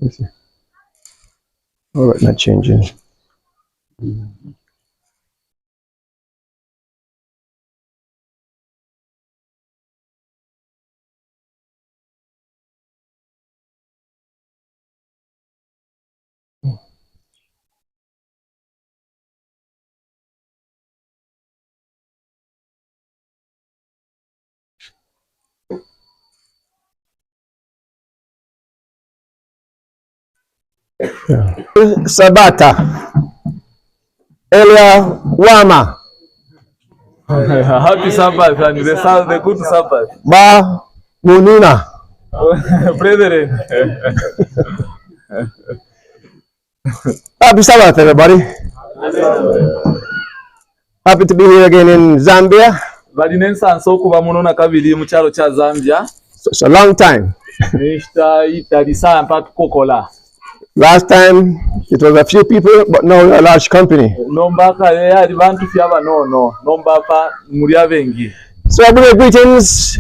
Let's see. All right, not changing. Sabata. Elia Wama. Happy Sabbath and the good Sabbath. Ba Mununa. Brethren. Happy Sabbath, everybody. Happy to be here again in Zambia. So it's a long time. Last time it was a few people, but now we're a large company. So I bring greetings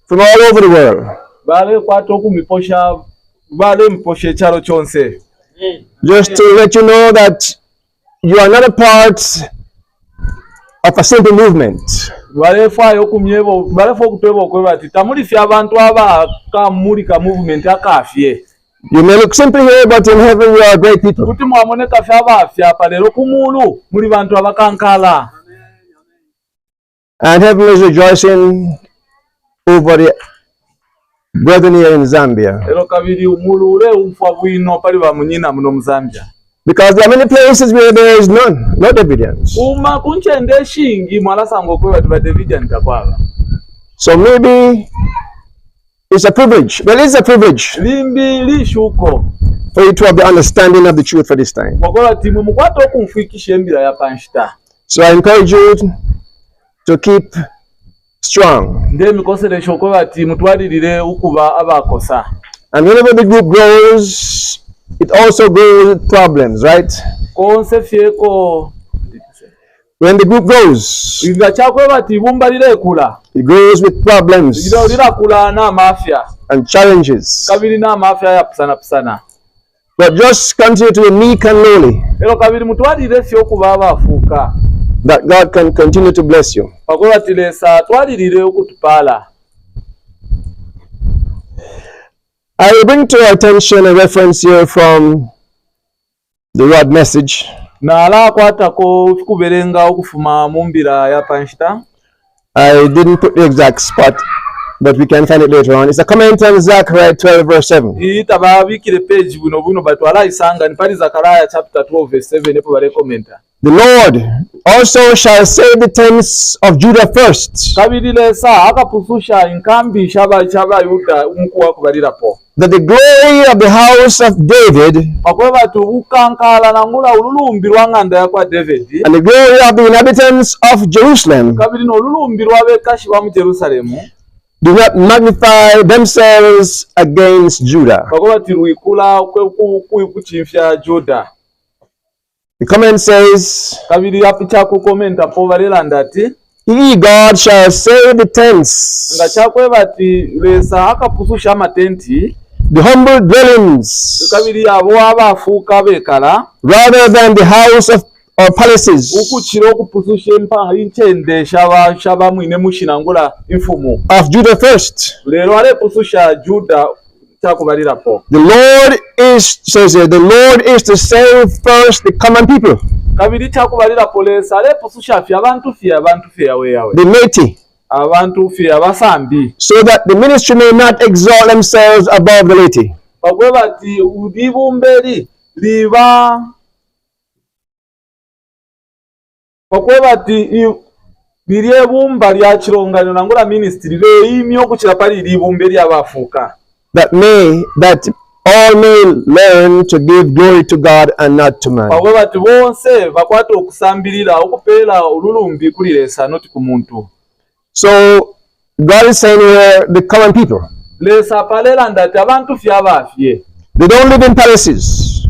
from all over the world. Just to let you know that you are not a part of a simple movement. You may look simple here, but in heaven you are great people. And heaven is rejoicing over the brethren here in Zambia. Because there are many places where there is none, no Davidians. So maybe it's a privilege. Well, it's a privilege for you to have the understanding of the truth for this time. So I encourage you to keep strong. And whenever the group grows, it also grows with problems, right? When the group grows, it grows with problems and challenges. But just continue to be meek and lowly, that God can continue to bless you. I will bring to your attention a reference here from the Rod message. I didn't put the exact spot, but we can find it later on. It's a comment on Zechariah 12 verse 7. The Lord also shall save the tents of Judah first, that the glory of the house of David and the glory of the inhabitants of Jerusalem do not magnify themselves against Judah. The comment says, He, God, shall save the tents, the humble dwellings, rather than the house of or palaces of Judah first. The Lord is, says here, the Lord is to save first the common people, the laity, so that the ministry may not exalt themselves above the laity. That all may learn to give glory to God and not to man. So God is saying here, the common people, they don't live in palaces.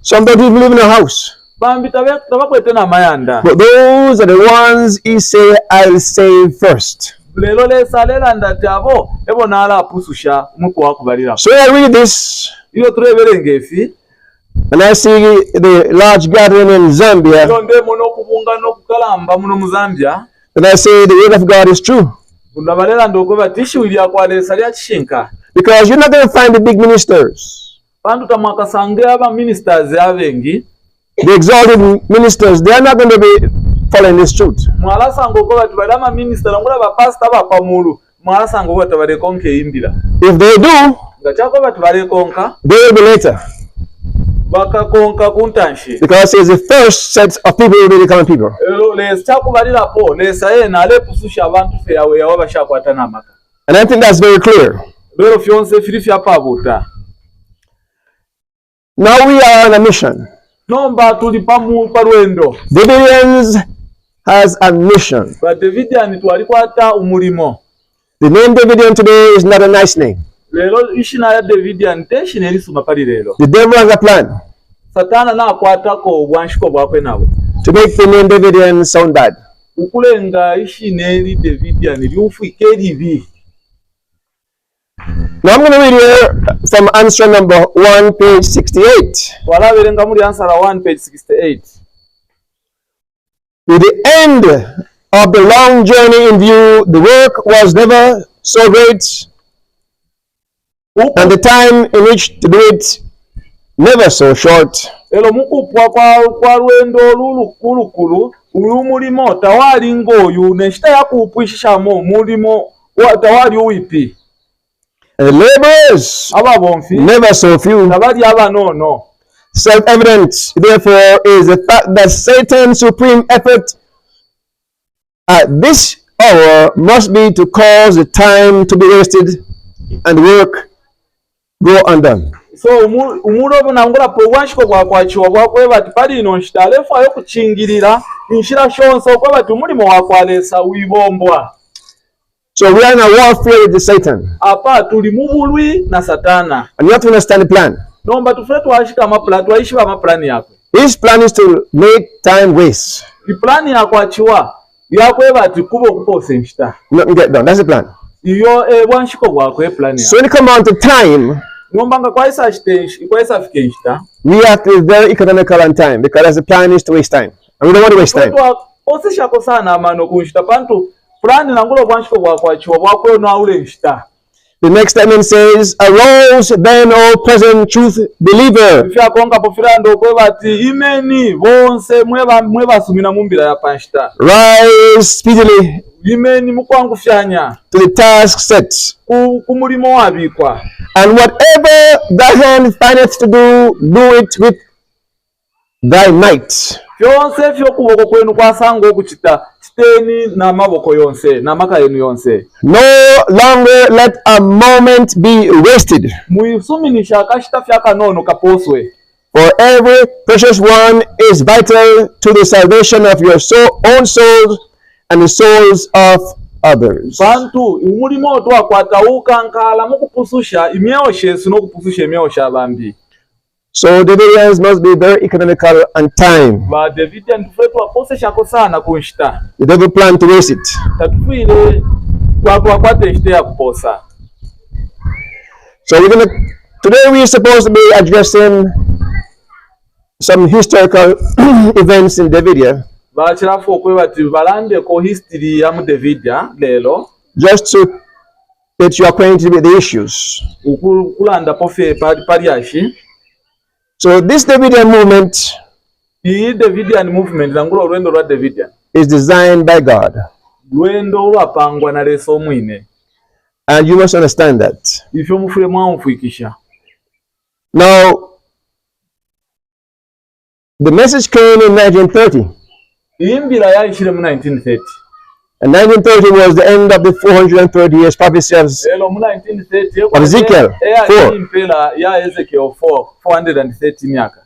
Some don't even live in a house. But those are the ones He say, I'll save first. lelo lesalela ndatabo ebo nala pususha muko wakubalira. So I read this, Iyo turebere ngefi and I see the large gathering in Zambia, yonde mono kubunga no kukalamba muno mu Zambia, and I say the word of God is true. Undabalela ndoko batishu ilya kwalesa lya chishinka. Because you're not going to find the big ministers, Bantu tamakasange aba ministers abengi, the exalted ministers. They are not going to be following this truth. mwala sango ko bati balama minister ngula ba pastor ba pamulu, mwala sango ko tabale konke imbira. If they do, Ngachako bati bale konka, they will be later. baka konka kuntanshi. Because it's the first set of people who will become people. Elo lesa kubalira po, lesa yena ale pususha abantu fe yawe yawa bashakwata namaka. And I think that's very clear. Lero fyonse filifi apabuta. Now we are on a mission. Nomba tuli pamu parwendo. Davidians has a mission. Ba Davidian twalikwata umulimo. The name Davidian today is not a nice name. Lelo ishina ya Davidian teshi nelisuma pali lelo. The devil has a plan Satana na akwata ko bwanshiko bwakwe nabo. to make the name Davidian sound bad. Ukulenga ishineli Davidian liufu ikelivi. Now I'm going to read here from answer number 1, page 68. Wala belenga muri answer 1 page 68. With the end of the long journey in view, the work was never so great, and the time in which to do it never so short. Elo mukupwa kwa rwendo lulukulukulu uyu mulimo tawali ngoyu neshita yakupwishishamo mulimo tawali uipi. And the laborers Ababonfi never so few. tabali abanono. Self-evident, therefore, is the fact that Satan's supreme effort at this hour must be to cause the time to be wasted and work go undone. So umulobo nangula po wanshiko bwakwachiwa bwakwe bati pali ino nshitalefu ayo kuchingirira inshira shonso kwa bati umulimo wakwalesa wibombwa. So we are in a warfare with the Satan. Apa tuli mubulwi na Satana. And you have to understand the plan. Nomba tufure tuwashika mapla tuwaishiba maplani yakwe. His plan is to make time waste. Iplani yakwachiwa yakwe bati kubo kupose nshita. Nothing get done. That's the plan. Iyo wanshiko bwakwe plani So when it comes on to time, nombanga kwa isa shitenshi kwa isa fike nshita. we have to be very economical on time, because the plan is to waste time. And we don't want to waste time. Osesha kosana amano kunshita pantu plani nangulo wanshiko bwakwachiwa bwakwe no aule nshita. The next statement says, "Arouse then, O present truth believer." Ifya konga pofirando kwe bati imeni bonse mweba sumina mumbira ya panshita. Rise speedily Imeni mukwangu fyanya to the task set. kumulimo wabikwa. And whatever thy hand findeth to do, do it with thy might. Fyonse fyo kuboko kwenu kwasanga okuchita chiteni na maboko yonse na maka yenu yonse. No longer let a moment be wasted. Muisuminisha akashita fyaka nono kaposwe. For every precious one is vital to the salvation of your own souls and the souls of others. Bantu umulimo otwakwata ukankala mukupususha imyoshe sino kupususha imyosha abambi. So Davidians must be very economical on time. Ba Davidian tufetu wakosesha kosana kunshita. The devil plan to waste it. Tatuile wakwate nshite ya kuposa. So today we are supposed to be addressing some historical events in Davidia, Bachirafu okwe bati balande ko history ya mu Davidia lelo. just so that you are acquainted with the issues. Ukulanda pofe pali yashi. So this Davidian movement Iyi Davidian movement nangulo lwendo lwa Davidian. is designed by God. Lwendo lwapangwa na leso mwine. And you must understand that. Ifyo mufule mwamfuikisha. Now, the message came in 1930. Imbira ya ishire mu 1930. And 1930 was the end of the 430 years prophecy of Lelo mu 1930 of Ezekiel 4. impela ya Ezekiel 430 miaka.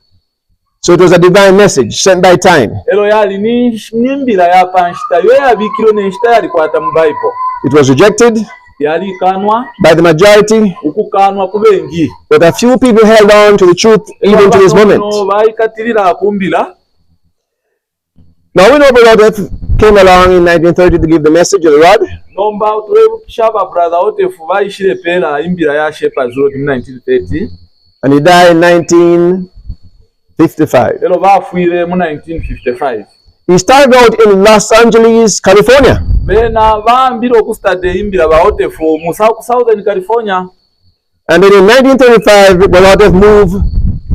So it was a divine message sent by time. Lelo yali nimbira ya panshita yo yabikiro nenshita yali kwata mu Bible. It was rejected Yali kanwa by the majority, ukukanwa kubengi. but a few people held on to the truth even to this moment. Baikatirira kumbila. Now we know Brother came along in 1930 to give the message of the rod. nomba tulebukishaba brother otefu bayishire pela imbira ya Shepherds Road in 1930 and he died in 1955. elo bafuire mu 1955. He started out in Los Angeles, California. Bena baambira okustade imbira ba otefu mu Southern California. And then in 1935, Baotefu moved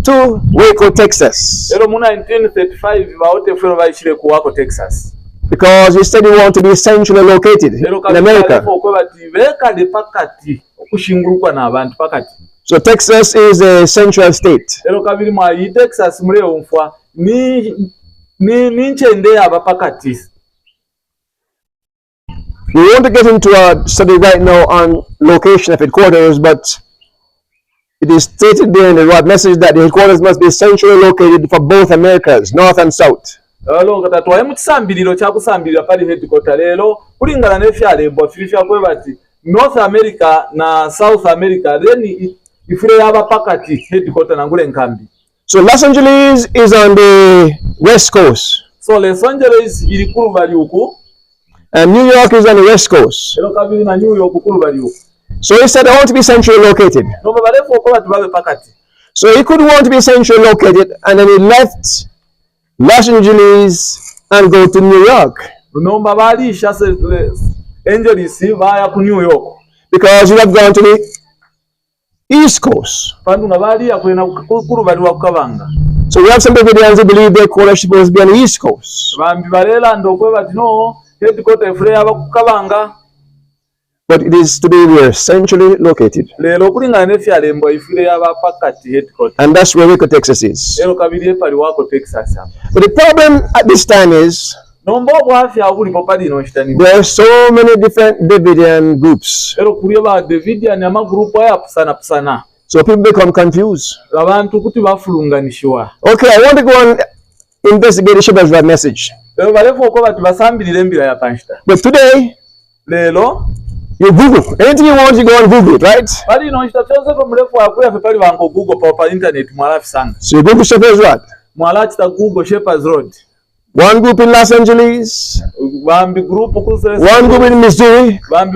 to Waco, Texas. Elo mu 1935 ba otefu bayishire ku Waco, Texas. Because he said he wanted to be centrally located in America. So Texas is a central state. We won't get into a study right now on location of headquarters, but it is stated there in the Rod message that the headquarters must be centrally located for both Americas, North and South. Alo katwaye mutisambiriro kyakusambirira pali headquarter lero kulingana n'efyalembo fifya kwe bati North America na South America then ifire yaba pakati headquarter nangule nkambi. So Los Angeles is on the west coast. So Los Angeles iri kuru bali uku and New York is on the west coast. Elo kabiri na New York kuru bali uku. So he said I want to be centrally located. No balefo ko bati babe pakati. So he could want to be centrally located and then he left Los Angeles and go to New York. Nomba bali shase Angeles vaya ku New York because you have gone to the East Coast. So we have some Davidians who believe their quarter is supposed to be on the East Coast. But it is to be where centrally located. And that's where Waco, Texas is. But the problem at this time is there are so many different Davidian groups. So people become confused. Okay, I want to go and investigate the Shepherds Road message. But today, you Google. Anything you want, you go and Google it, right? So you Google Shepherds Road. One group in Los Angeles, one group in Missouri, one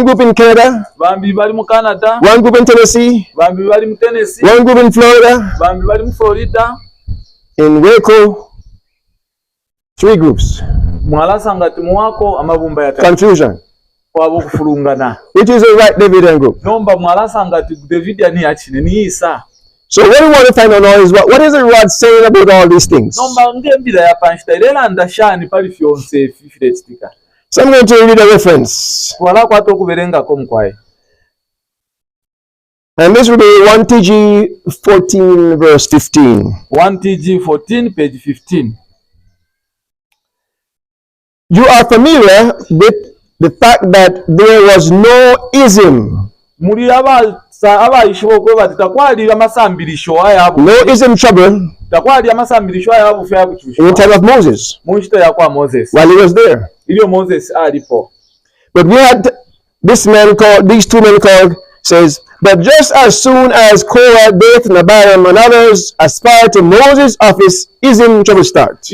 group in Canada, one group in Tennessee, one group in Florida, in Waco, 3 groups. Confusion. Which is the right Davidian group? So what we want to find out now is what is the Rod saying about all these things? So I'm going to read a reference. And this will be 1 TG 14 verse 15. 1 TG 14 page 15. You are familiar with the fact that there was no ism. No ism trouble in the time of Moses while he was there. But we had these 2 men called, says, but just as soon as Korah, Dathan, Abiram, and others aspired to Moses' office, ism trouble starts.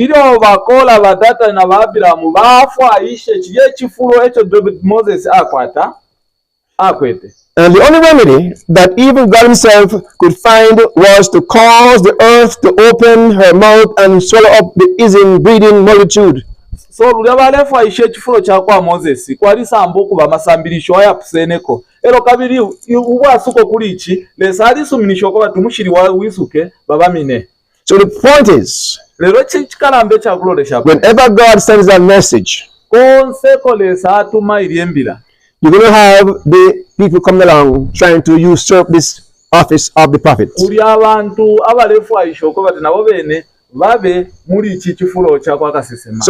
And the only remedy that even God himself could find was to cause the earth to open her mouth and swallow up the ism breeding multitude. So lulabalefu aishe chifulo chakwa Moses kwali sambuku bamasambirisho ayapuseneko ero kabiri ubwasuko kulichi lesali suminisho kwa tumushiri wa wisuke babamine. So the point is, lero chikalambe chakulolesha whenever God sends a message, konseko lesa atuma iliembila, you're going to have the people coming along trying to usurp this office of the prophet. So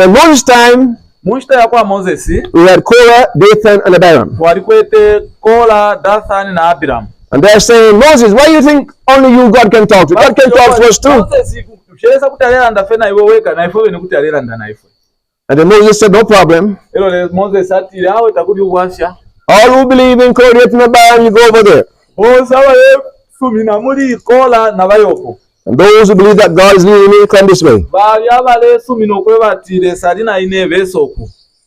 in Moses' time, we had Korah, Dathan, and Abiram. And they're saying, Moses, why do you think only you God can talk to? God can talk to us too. And then Moses said, no problem. All who believe in Korah, Dathan, and Abiram, you go over there. And those who believe that God is leading me, come this way.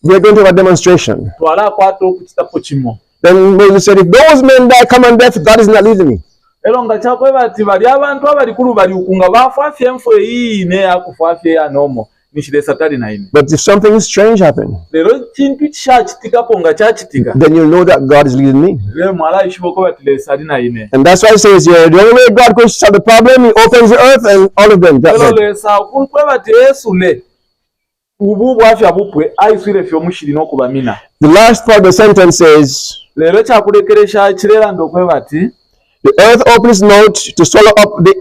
we are going to have a demonstration. twala akwata okukitapo kimu. Then Moses said, if those men die common death, God is not leading me. Ero nga kyakwe bati bali abantu abalikulu baliuku nga bafafye enfo eyiine akufafye ya nomo nishiresa tali naine. But if something strange happened, lero kintu kyakitikapo nga kyakitika, then you'll know that God is leading me. lero mwala ishiboko bati lesa ali naine. And that's why it says here, the only way God could solve the problem, he opens the earth and all of them got lero dead. lesa kwe bati esule ubu bwafya bupwe aiswire fyo mushiri n'okubamina. The last part of the sentence says, lero kyakulekeresha kirera ndokwe bati the earth opens its mouth to swallow up the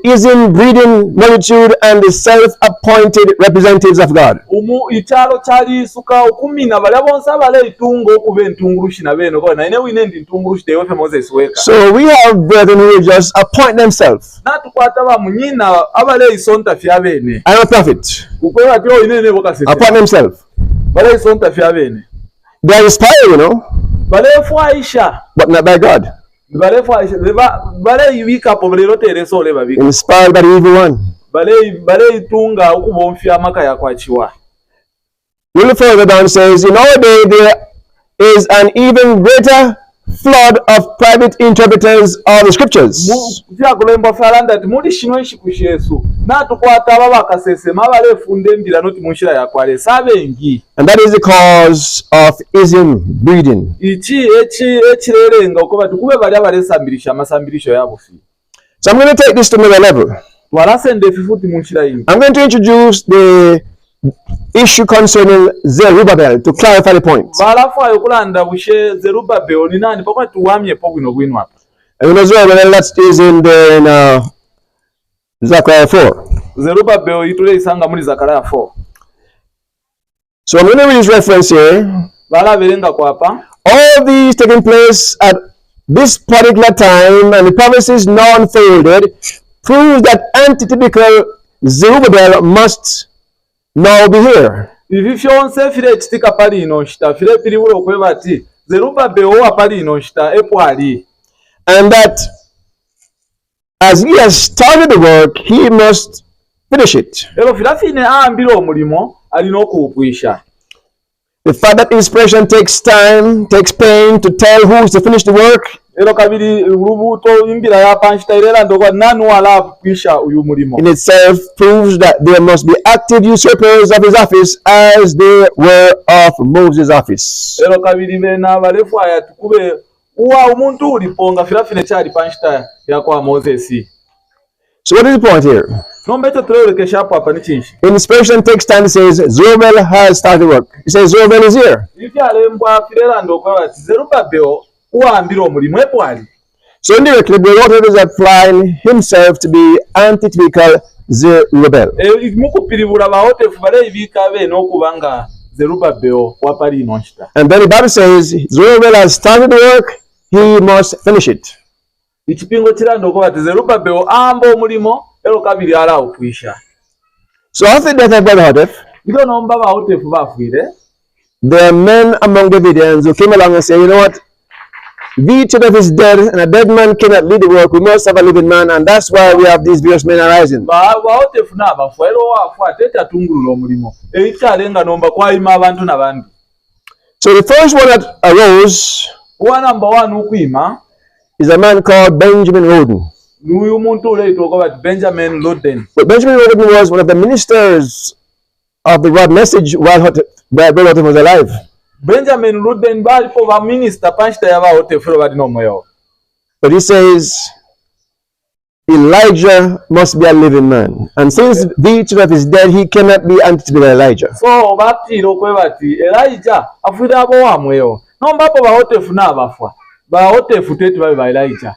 breeding multitude and the self-appointed representatives of God. Ikyalo kyalisuka okumina balya bonse abala itungo okuba entungulushi na beno kwa naine wine ndi ntungulushi teyofe Moses weka. So we have brethren who just appoint themselves. Natukwata ba munyina abala isonta fya bene. I'm a prophet. Kukweba tyo inene bokasese. Appoint themselves. Bala isonta fya bene. They are inspired, you know. Bala fwaisha. But not by God. Bala fwaisha. Bala yibika po bale rotere sole babika. Inspired by the evil one. Bala itunga okubomfya amaka yakwachiwa. A little further down says, in our day there is an even greater flood of private interpreters of the scriptures. Vyakulemba falanda ti muli shino ishikushesu natukwata ababakasese mabale funde mbira noti munshira yakwale sabengi. And that is the cause of ism breeding. Echirerenga okuba tukube bali abalesambirisha amasambirisho yabo fi. So I'm going to take this to another level. Walasende fifuti munshira yingi. I'm going to introduce the issue concerning Zerubbabel to clarify the point. And you know Zerubbabel, that is in Zechariah 4. So I'm going to read this reference here. All these taking place at this particular time and the prophecies now unfolded proves that antitypical Zerubbabel must now be here. And that as he has started the work, he must finish it. The fact that inspiration takes time, takes pain to tell who is to finish the work, in itself proves that there must be active usurpers of his office as there were of Moses' office. So what is the point here? Inspiration takes time. It says Zerubbabel has started the work. It says Zerubbabel is here. So indirectly, the author is applying himself to be antitypical Zerubbabel. And then the Bible says Zerubbabel has started the work, he must finish it. So after the death of Brother Hotef, there are men among the Davidians who came along and said, you know what? The children is dead, and a dead man cannot lead the work. We must have a living man, and that's why we have these various men arising. So the first one that arose is a man called Benjamin Roden. But Benjamin Roden was one of the ministers of the Rod message while Brother Hotef was alive. Benjamin Ruden bali for a minister panchita yaba Hotef bali no moyo. But he says Elijah must be a living man, and since the children is dead, he cannot be antitypical Elijah. So bati lokwe bati Elijah afuda abo wa moyo. No mbapo ba Hotef na abafwa. Ba Hotef tetu ba Elijah.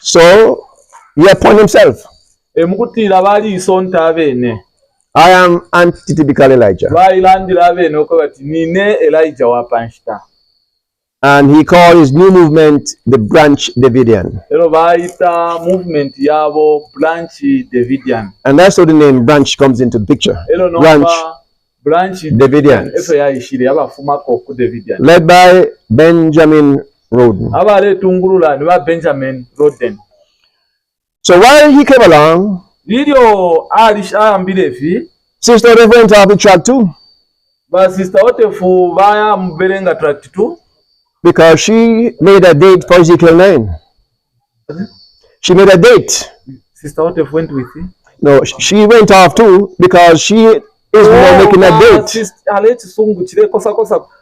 So he appointed himself. Emukutira bali isonta bene. I am antitypical Elijah. And he called his new movement the Branch Davidian. And that's how the name Branch comes into the picture. Branch Davidian. Led by Benjamin Roden. So while he came along, Sister Hotef went off the track too. ba sister Otefu baya mberenga tract 2 because she made a date for Ezekiel 9. She made a date. Sister Otefu went with you? No, she went off too because she is now making a date. Aleti sungu chile kosa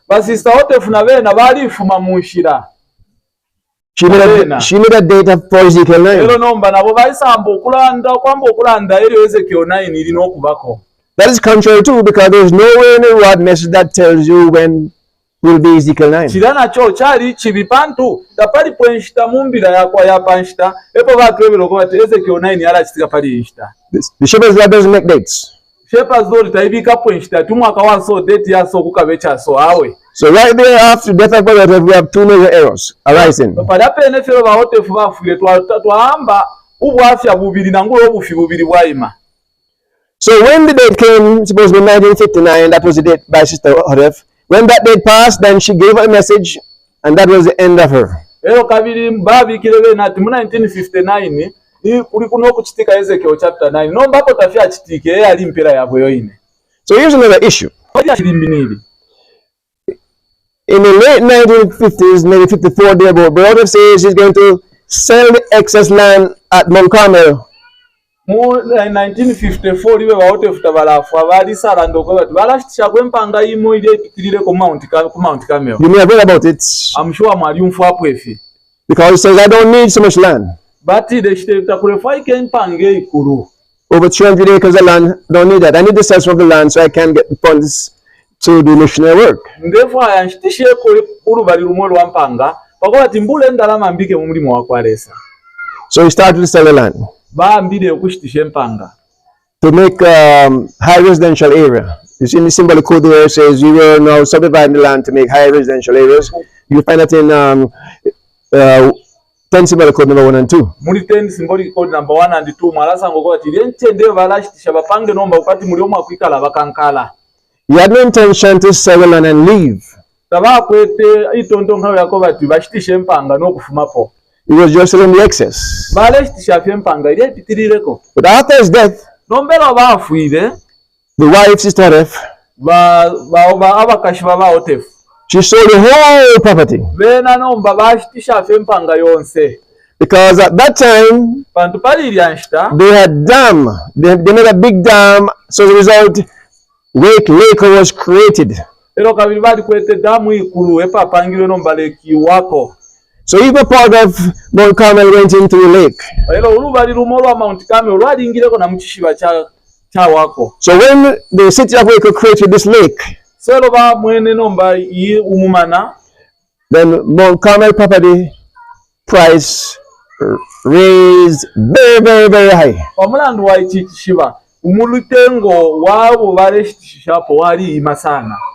ba sister Otefu na bena bali fuma munshira. She made a date for Ezekiel 9. Ero nomba nabo bayisambo okulanda kwamba okulanda eri Ezekiel 9 iri n'okubako. That is contrary too, because there is nowhere in the word message that tells you when will be Ezekiel 9. Chirana cho chali chibipantu tapali pwenshita mumbira yakwa yapanshita epo batwebero ko bati Ezekiel 9 yala chitika pali inshita. The shepherd's rod doesn't make dates. Shepherd's rod taibika pwenshita tumwaka waso date yaso kukabecha so awe. So right there after death of God, we have two major errors arising. Padape nefero ba Otefu bafuye twamba ubwafya bubiri nangulo obufi bubiri bwayima. So when the date came, supposed to be 1959, that was the date by Sister Hodef. When that date passed, then she gave her a message, and that was the end of her. Ero kabiri mbabi kilebe nati mu 1959 kuli kuno kuchitika Ezekiel chapter 9 no mbako tafya chitike ali mpera yabo yoine. So here's another issue. In the late 1950s, 1954, the Hodef says she's going to sell the excess land at Mount Carmel. Mu 1954 liwe ba Otefu tabalafu abali sala ndoko bati balashitisha kwempanga imo ile ipitirire ku Mount Carmel. You may have read about it. I'm sure mwali umfu hapo efi. Because it says I don't need so much land. But the state takurefa ikempange ikuru. Over 300 acres of land, don't need that. I need the sales of the land so I can get the funds to do missionary work. Ndefu ayanshitishe ko kuru bali rumolo wampanga pakola timbule ndalama mbike mu mulimo wakwalesa. So he started to sell the land. To make high residential area. You see in the symbol code there, it says you will now subdivide the land to make high residential areas. You find that in 10 symbol code number 1 and 2. Muri 10 symbolic code number 1 and 2 marasa ngoko ati rentende balashitisha bapange nomba ukati muri omwe akwikala bakankala. He had no intention to sell the land and leave. Taba kwete itondo nkawe yakoba ati bashitishe mpanga no kufumapo. He was just selling the excess. But after his death, the wife, Sister Hodef, she sold the whole property. Because at that time, they had dam. They made a big dam. So as a result, lake was created. So even part of Mount Carmel went into the lake. So when the city of Waco created this lake, then Mount Carmel property price raised very, very, very high.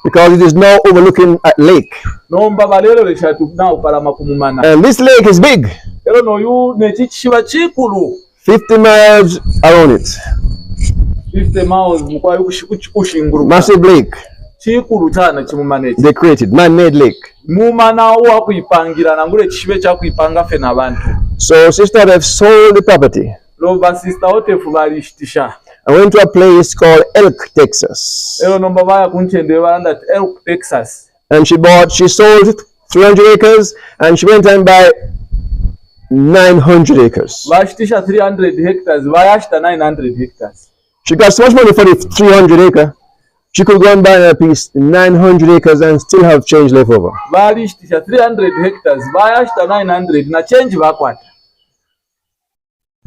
Because it is now overlooking at lake. And this lake is big. 50 miles around it. 50 miles. Massive lake. They created man-made lake. So Sister Hodef sold the property. I went to a place called Elk, Texas. And she sold 300 acres and she went and buy 900 acres. 300 hectares, 900 hectares. She got so much money for the 300 acre. She could go and buy a piece 900 acres and still have change left over. 300 hectares, 900 na change bakwata.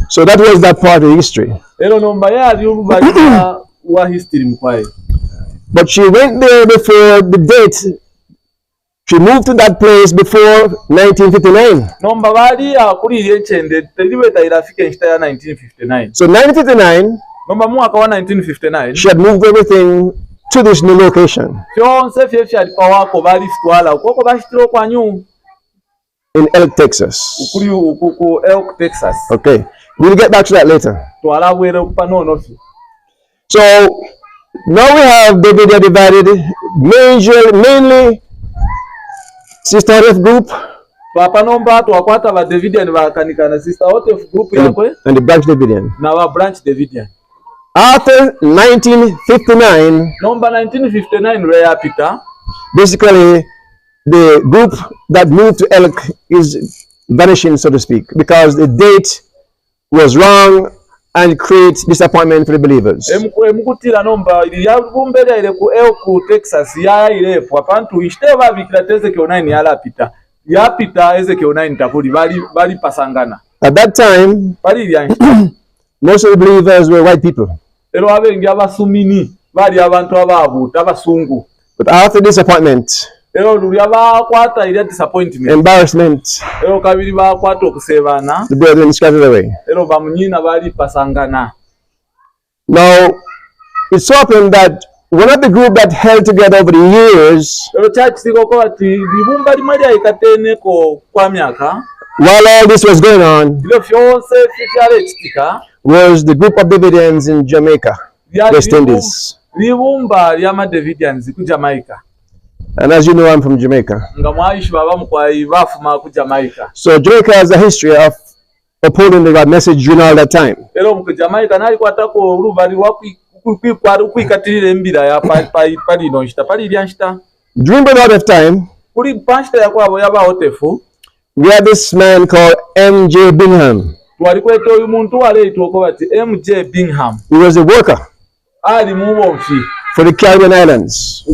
So that was that part of history. But she went there before the date. She moved to that place before 1959. So 1959, she had moved everything to this new location. In Elk, Texas. Okay. We'll get back to that later. So now we have Davidian divided, mainly Sister Hodef group and the branch Davidian. After 1959, nomba 1959 lweyapita basically the group that moved to Elk is vanishing, so to speak, because the date was wrong and creates disappointment for the believers. emukutira nomba lyabumberere ku Texas yayirepo abantu ishite babikira Ezekiel 9 yalapita yapita Ezekiel 9 tabuli bali pasangana. At that time, most of the believers were white people. Ero abengi abasumini bali abantu ababuta abasungu. But after disappointment, embarrassment, the brethren scattered away. Now, it so happened that one of the group that held together over the years, while all this was going on, was the group of Davidians in Jamaica, West Indies. And as you know, I'm from Jamaica. So Jamaica has a history of upholding the God message during all that time. During the lot of time, we had this man called M.J. Bingham. He was a worker for the Caribbean Islands.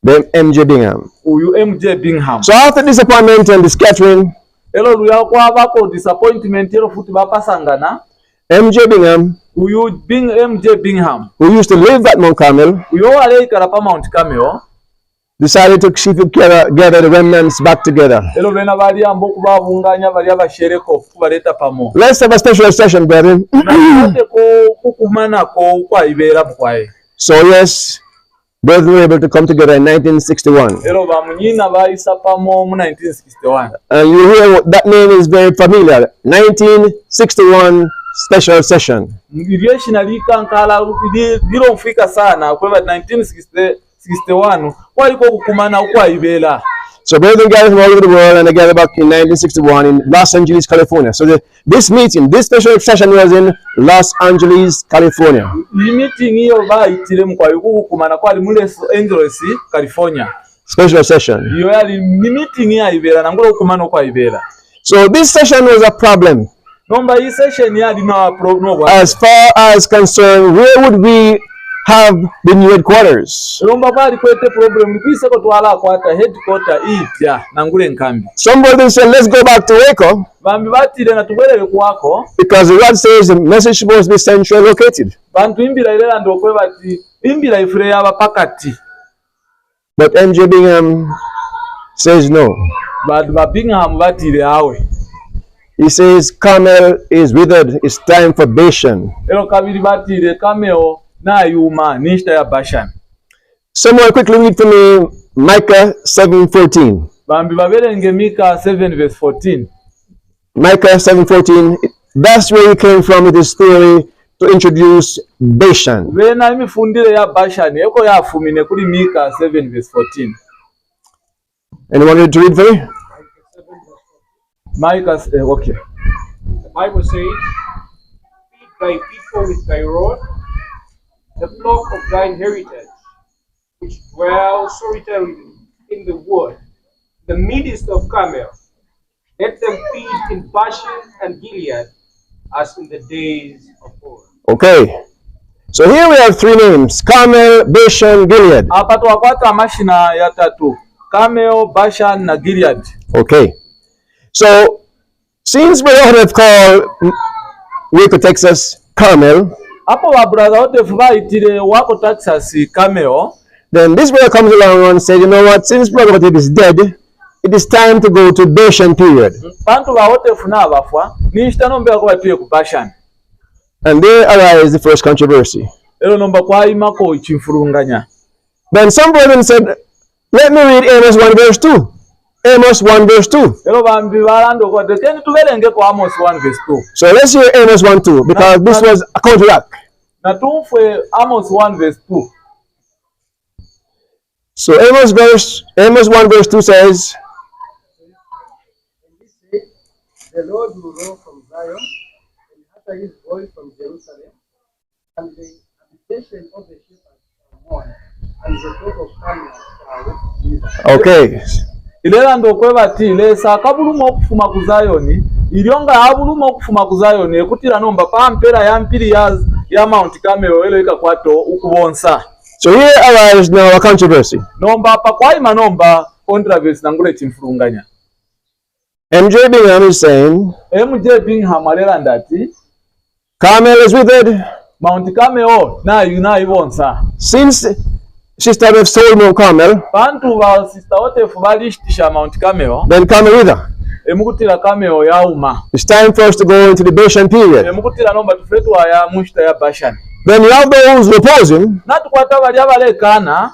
The M.J. Bingham. So after disappointment and the scattering, M.J. Bingham, who used to live at Mount Carmel, decided to see if he could gather the remnants back together. Let's have a special session, brethren. So yes, brethren were able to come together in 1961. And you hear that name is very familiar. 1961 special session. So brethren gathered from all over the world, and they gathered back in 1961 in Los Angeles, California. So this special session was in Los Angeles, California. Special session. So this session was a problem. As far as concerned, where would we have the new headquarters? Somebody said, let's go back to Waco, because the Lord says the message is supposed to be centrally located. But M.J. Bingham says no. He says Carmel is withered, it's time for Bashan. Someone quickly read for me Micah 7:14. Micah 7:14. That's where he came from with his theory to introduce Bashan. Anyone to read for me? Micah, okay. The Bible says, feed thy people with thy rod, the flock of thine heritage, which dwell solitary in the wood, the midst of Carmel. Let them feed in Bashan and Gilead, as in the days of old. Okay. So here we have three names: Carmel, Bashan, Gilead. Carmel, Bashan, and Gilead. Okay. So since we don't have called Waco, Texas, Carmel, then this brother comes along and says, you know what, since Brother is dead, it is time to go to Bashan period. And there arises the first controversy. Then some brethren said, let me read Amos 1 verse 2. Amos 1 verse 2. So let's hear Amos 1 2, because this was a counteract. Amos 1 verse 2. So Amos 1 verse 2 says, the Lord will roll from Zion, and after his going from Jerusalem, and the habitation of the shepherds shall mourn, and the flock of camels shall wither. Okay. Ilera ndokwebati lesa akabuluma okufuma ku Zayoni ilionga abuluma okufuma ku Zayoni ekutira nomba pampera ya mpiri ya Mount Carmel elo ikakwato ukubonsa. So here arises now a controversy. Nomba pakwaima nomba controversy nangule chimfurunganya. MJ Bingham is saying MJ Bingham alera ndati Carmel is withered. Mount Carmel na ibonsa. Since Sister have sold Mount Carmel, Bantu ba sister wote fubalishtisha Mount Carmel. then Carmel wither. Emukutira Carmel yauma. It's time for us to go into the Bashan period. Emukutira nomba tufetwa ya mushta ya Bashan. Then you have those who oppose him Natukwata bali abalekana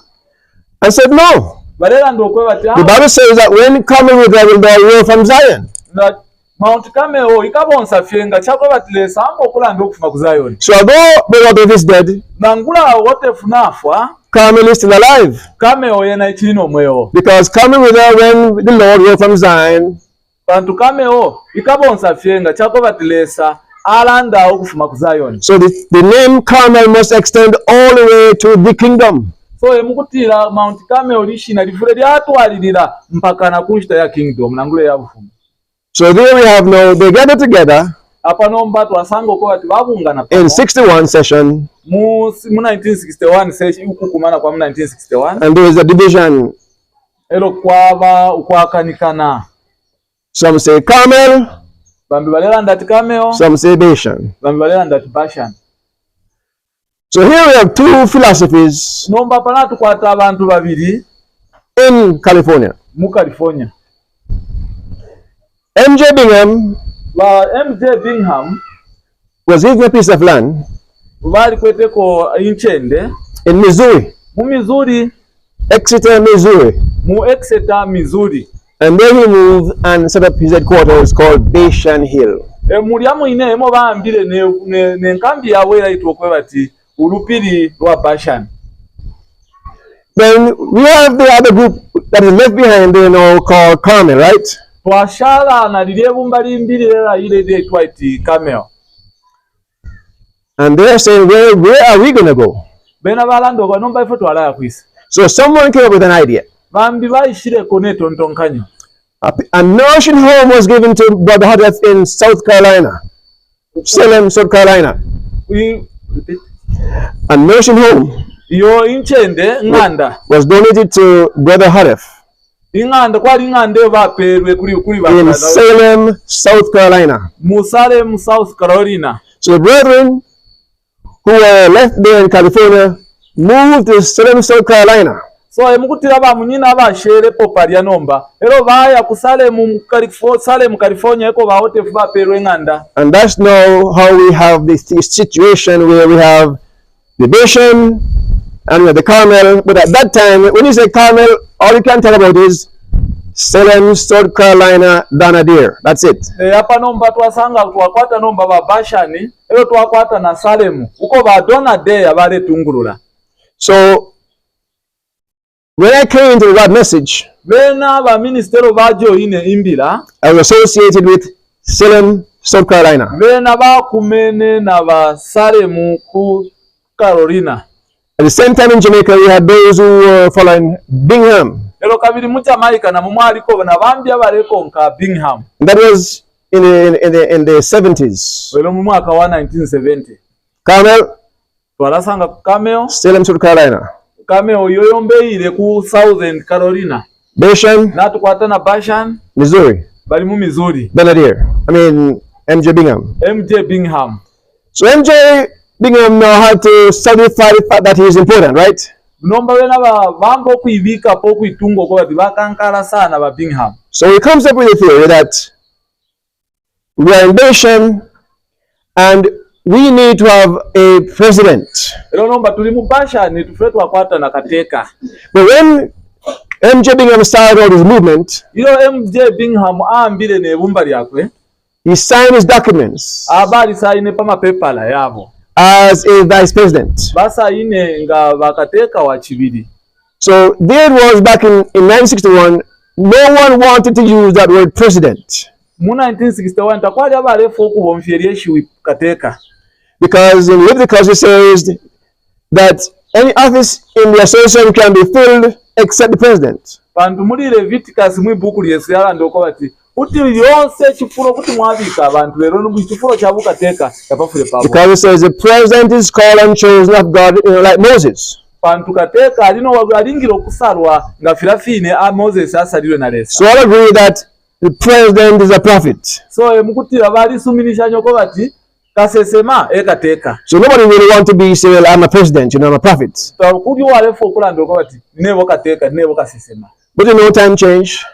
and said no. balera ndokwebati The Bible says that when Carmel wither will thou roar from Zion. na Mount Carmel ikabonsa fyenga chakwebati lesa ambo okulanda okufuma ku Zion. So although the Lord is dead, Nangula wote funafwa Carmel is still alive. Carmel yena ichino mweyo. Because Carmel wither when the Lord roar from Zion. Bantu Carmel ikabonsa fyenga chakwebati lesa alanda okufuma ku Zion. So the name Carmel must extend all the way to the kingdom. So emukutira Mount Carmel lishina lifure lyatwalirira mpaka na kushita ya kingdom nangule ya bufumu. So there we have now, they gathered together Apa nomba twasanga ko bati babungana in 61 session, mu 1961 session ukukumana kwa 1961 and there is a division. ero kwaba ukwakanikana. Some say Carmel, Bambi balera ndati Carmel, some say Bashan. bambi balera ndati Bashan. So here we have two philosophies Nomba pana tukwata abantu babiri in California. mu California. MJ Bingham Ba MJ Bingham was given a piece of land bali kweteko inchende in Missouri, mu Missouri, Exeter, Missouri. mu Exeter, Missouri. And there he moved and set up his headquarters called Bashan Hill. Muliamu ine emo bambire ne nkambi yawe iraitwa kwebati urupiri rwa Bashan. Then we have the other group that is left behind there now called Carmel, right? Twashala na lilebumba limbiri lera ile inaitwa iti Carmel. And they're saying, where are we going to go? Bena balando kwa nomba ifo twalaya kwisi. So someone came up with an idea. Bambi baishire kone tontonkanyo. A nursing home was given to Brother Hudeth in South Carolina, Salem, South Carolina. A nursing home Iyo inchende nganda. was donated to Brother Hudeth Inganda kwa ingande baperwe kuri in bakada. Salem, South Carolina. Mu Salem, South Carolina. So the brethren who were left there in California moved to Salem, South Carolina. So emukutira ba munyina bashere popalia nomba. Ero baya ku Salem, California eko baote baperwe nganda. And that's now how we have this situation where we have the Bashan and we have the Carmel. But at that time, when you say Carmel, all you can talk about is Salem, South Carolina, Donadir. That's it. Hapa nomba twasanga twakwata nomba ba Bashani, ero twakwata na Salem. Uko ba Donadir abale tungurula. So when I came into that message, Bena ba ministero bajo ine imbila. I was associated with Salem, South Carolina. Bena ba kumene na ba Salem ku Carolina. At the same time in Jamaica, we had those who were following Bingham. Ero kabiri mu Jamaica na mumwaliko na bambi abaleko nka Bingham. And that was in the 70s. Welo mu mwaka wa 1970. Carmel, Twalasanga Carmel, Salem, South Carolina. Carmel yoyombeire ku Southern Carolina. Bashan, Na tukwata na Bashan, Missouri. bali mu Missouri. Donadir. MJ Bingham. MJ Bingham. So MJ Bingham now had to certify the fact that he is important, right? Nomba bena ba bambo kuibika po kuitungo kwa bakankala sana ba Bingham. So he comes up with a theory that we are in Bashan and we need to have a president. Ero nomba tuli mu Bashan tufetu wakwata na kateka. But when MJ Bingham started all his movement, Iyo MJ Bingham ambile ne bumba lyakwe. he signed his documents Abali saine pa mapepala yabo. as a vice president. Basa ine nga bakateka wa chibidi. So there it was back in 1961, no one wanted to use that word president. mu 1961 takwali abalefu okubonfyeri eshiwi kateeka. Because in Leviticus it says that any office in the association can be filled except the president. Bantu muri Leviticus mu ibuku ly'Yesu yalanda oko bati kuti lyonse ekifulo kuti mwabika abantu leero n'ekifulo kya bukateeka yapafule pabo. Because it says the president is called and chosen of God, like Moses. Bantu kateeka alina alingira okusalwa nga firafine Moses asalirwe na leesa. So I agree that the president is a prophet. So mukutira bali suminisha nyoko bati kasesema ekateeka. So nobody really want to be say, well, I'm a president, I'm a prophet. Kuli walefu okulanda oko bati nebo kateeka nebo kasesema. But time change.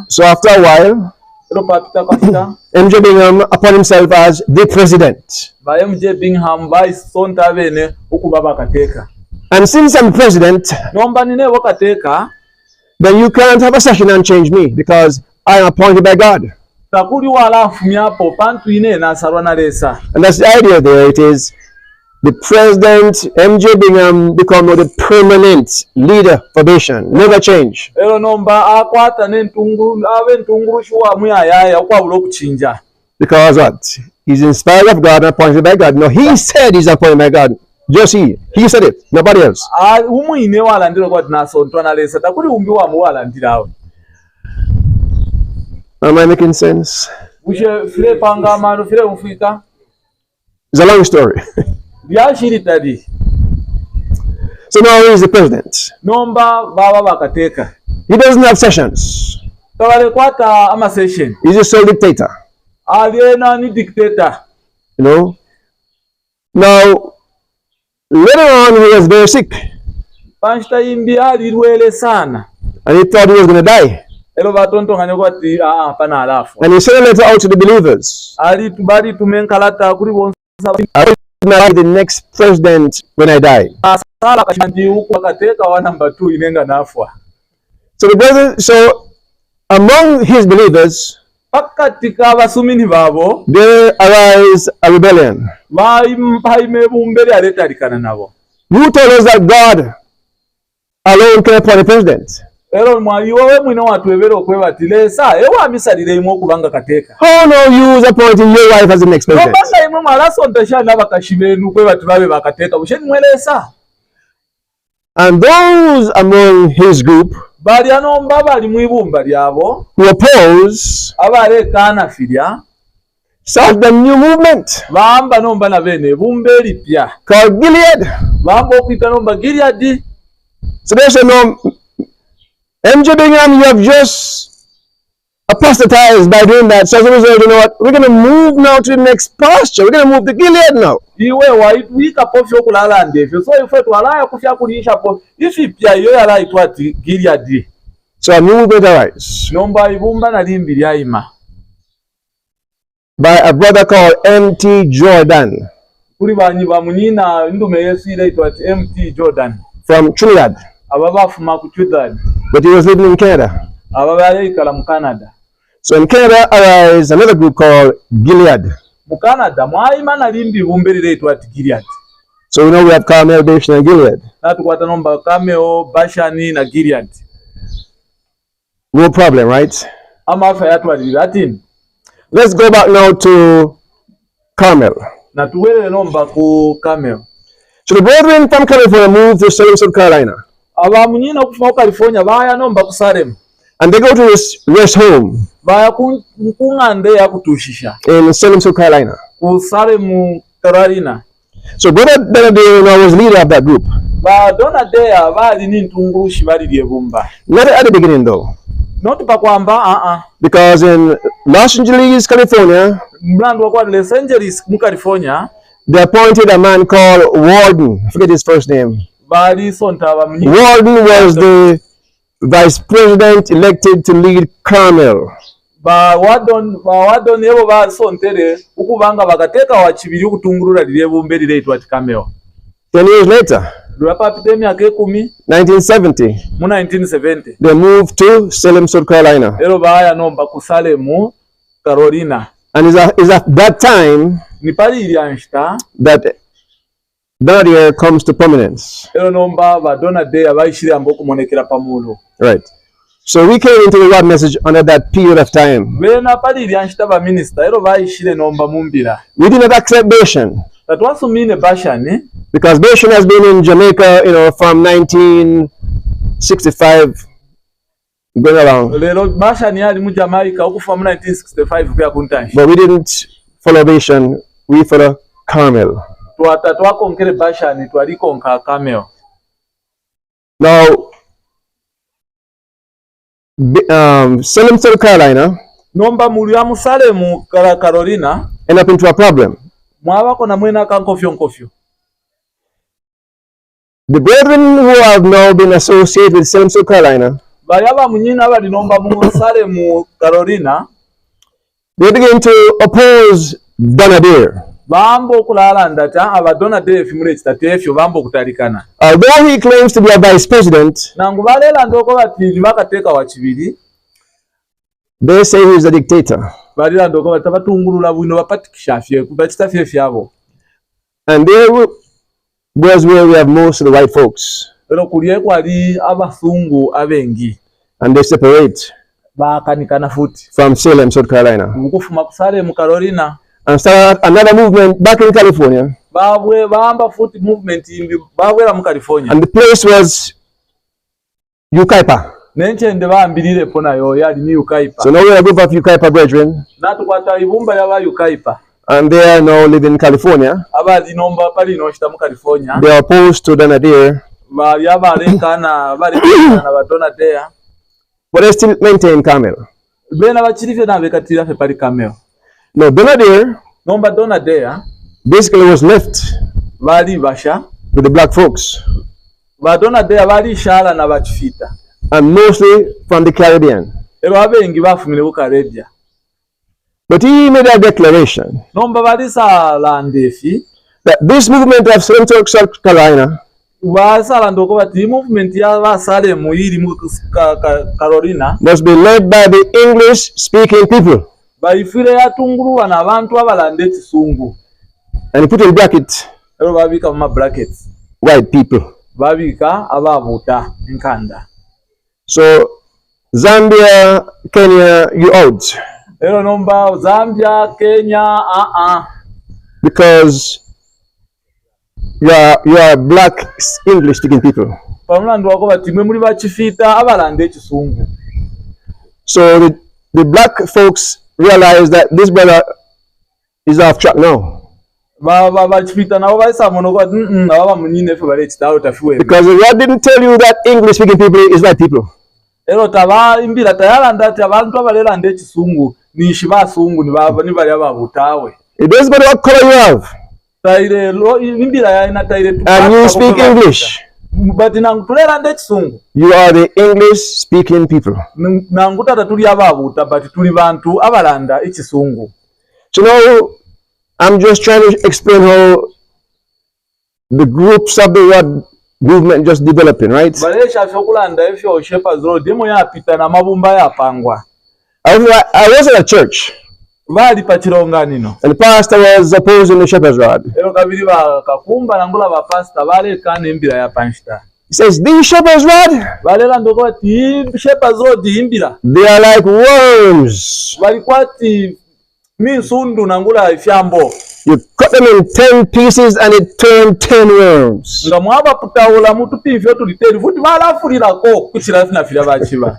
So after a while, MJ Bingham upon himself as the president. And since I'm president, then you can't have a session and change me because I am appointed by God. And that's the idea there. It is the president, MJ Bingham, become the permanent leader for Bashan. Never change. Because what? He's inspired of God and appointed by God. No, he said he's appointed by God. Just he. He said it. Nobody else. Am I making sense? It's a long story. So now he is the president. He doesn't have sessions. He's a sole dictator. You know. Now, later on, he was very sick. And he thought he was going to die. And he sent a letter out to the believers. I will be the next president when I die. So among his believers, there arise a rebellion. Who told us that God alone can appoint a president? Oh no, you was appointing your wife as the next president. And those among his group who oppose started a new movement called Gilead. So they said, no, MJ Bingham, you have just apostatized by doing that. So as a result, you know what? We're going to move now to the next pasture. We're going to move to Gilead now. So a new movement arise by a brother called M.T. Jordan from Trinidad. But he was living in Canada. So in Canada arise another group called Gilead. So we know we have Carmel, Bashan, and Gilead. No problem, right? Let's go back now to Carmel. So the brethren from California moved to Salem, South Carolina. And they go to this rest home in Salem, South Carolina. So Brother Davidian was leader of that group. Not at the beginning though. Because in Los Angeles, California, they appointed a man called Warden. I forget his first name. Warden was the vice president elected to lead Carmel. 10 years later, 1970, they moved to Salem, South Carolina. And it's at that time that Davidian comes to prominence. Right. So we came into the word message under that period of time. Bena pali lyanshita ba minister ero bayishire nomba mumbira. We did not accept Bashan. Tatwasumine Bashani Because Bashan has been in Jamaica, from 1965 going around. lero Bashani yali mu Jamaica okufa mu 1965 kuya kuntanshi. But we didn't follow Bashan, we followed Carmel. Twakonkere Bashani twalikonka Carmel. Now, Salem, South Carolina, Nomba mulya Salemu Carolina end up into a problem. mwabako na mwena kankofyo. The brethren who have now been associated with Salem, South Carolina, Bayaba munyina bali nomba mu Salemu Carolina, they begin to oppose Donadair. bambo kulala ndata abadona defi mule kitatefyo bambo kutalikana. Although he claims to be a vice president, Nangu balela ndoko bati bakateka wa kibiri, they say he is a dictator. balira ndoko batabatungulula bwino bapatikishafye kubatitafye fyabo. And there was where we have most of the white folks. Ero kuliye kwali abasungu abengi And they separate bakanikana futi from Salem, South Carolina, mukufuma ku Salemu Carolina and start another movement back in California. babwe bamba futi movement imbi babwera mu California. And the place was Ukaipa. Nenchende bambirire pona yo yali ni Ukaipa. So now we are a group of Ukaipa brethren, Natukwata ibumba yaba Ukaipa and they are now living in California. abali nomba pali no shita mu California. They are opposed to Donadair, Bali abalekana na batona there. but they still maintain Carmel. Bena bachirifye na bekatira fe pali Carmel. No, Donadair Nomba dona there basically was left bali basha with the black folks, badona there bali shala na bachifita. and mostly from the Caribbean. Ero abengi bafumile ku Caribbean. But he made a declaration Nomba bali sala ndefi that this movement of Central South Carolina basala ndoko bati movement ya Salemu yiri mu Carolina must be led by the English-speaking people. bayifire yatungulwa na abantu abalande kisungu. And he put in bracket, Ero babika mu brackets white people. babika ababuta nkanda. So Zambia, Kenya, you out. Ero nomba Zambia, Kenya, Because you are black English-speaking people. Pamulando wako bati mwe muri bachifita abalande kisungu. So the black folks realize that this brother is off track now. Bachifita nabo bayisa mono kwa aba munyine fe bale kitalo tafiwe. Because the Lord didn't tell you that English-speaking people is white people. Ero taba imbira tayala ndati abantu abalela nde kisungu nishi basungu ni bali ababutawe. It doesn't matter what color you have. Taire lo imbira ya ina taire tu. And you speak English. But nangutulela nde kisungu. You are the English-speaking people. Nanguta tuli ababuta but tuli bantu abalanda ikisungu. So now I'm just trying to explain how the groups of the word movement just developing, right? Balesha shokulanda efyo Shepherd's Road demo ya pita na mabumba ya pangwa. I was at a church, Bali pachironga nino. and the pastor was opposing the shepherd's rod. Ero kabiri ba kakumba nangula ba pastor bale kana imbira ya panchita. He says, these shepherd's rod, Balela ndoko ati Shepherd's Road imbira. they are like worms. Bali kwati minsundu nangula ifyambo. You cut them in 10 pieces and it turned 10 worms. Nga mwaba putaula mutu pifyo tuliteri futi bala fulira ko kuchira fina fila bachiba.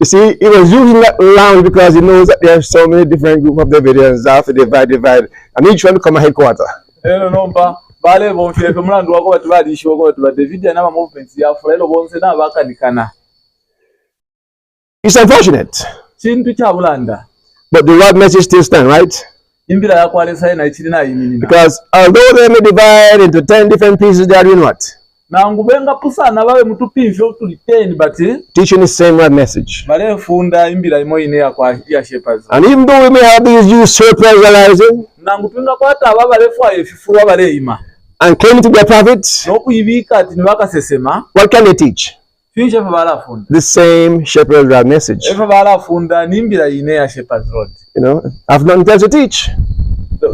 You see, he was using that language because he knows that there are so many different groups of Davidians after divide. And each one become a headquarter. Ero nomba bale bonfye fe mulandu wako bati bali isho ko bati ba Davidian na movements ya fula ero bonse na bakanikana. It's unfortunate, Chintu cha bulanda. but the word message still stands, right? Imbira ya kwale sai na ichiri na yimini. Because although they may divide into 10 different pieces, they are doing what? Na ngubenga pusana bawe mutu pifyo tuliteni bati Teaching the same word message. bale funda imbira imo ine ya kwa ya Shepherd's. And even though we may have these usurpers realizing Na ngupinga kwata abale fwa efifu abale ima. and claiming to be a prophet, No kuyibika ati nibaka sesema. what can they teach? Finche fa bala funda. The same shepherd's rod message. Efa bala funda nimbira ine ya Shepherd's Road. You know, I've nothing else to teach.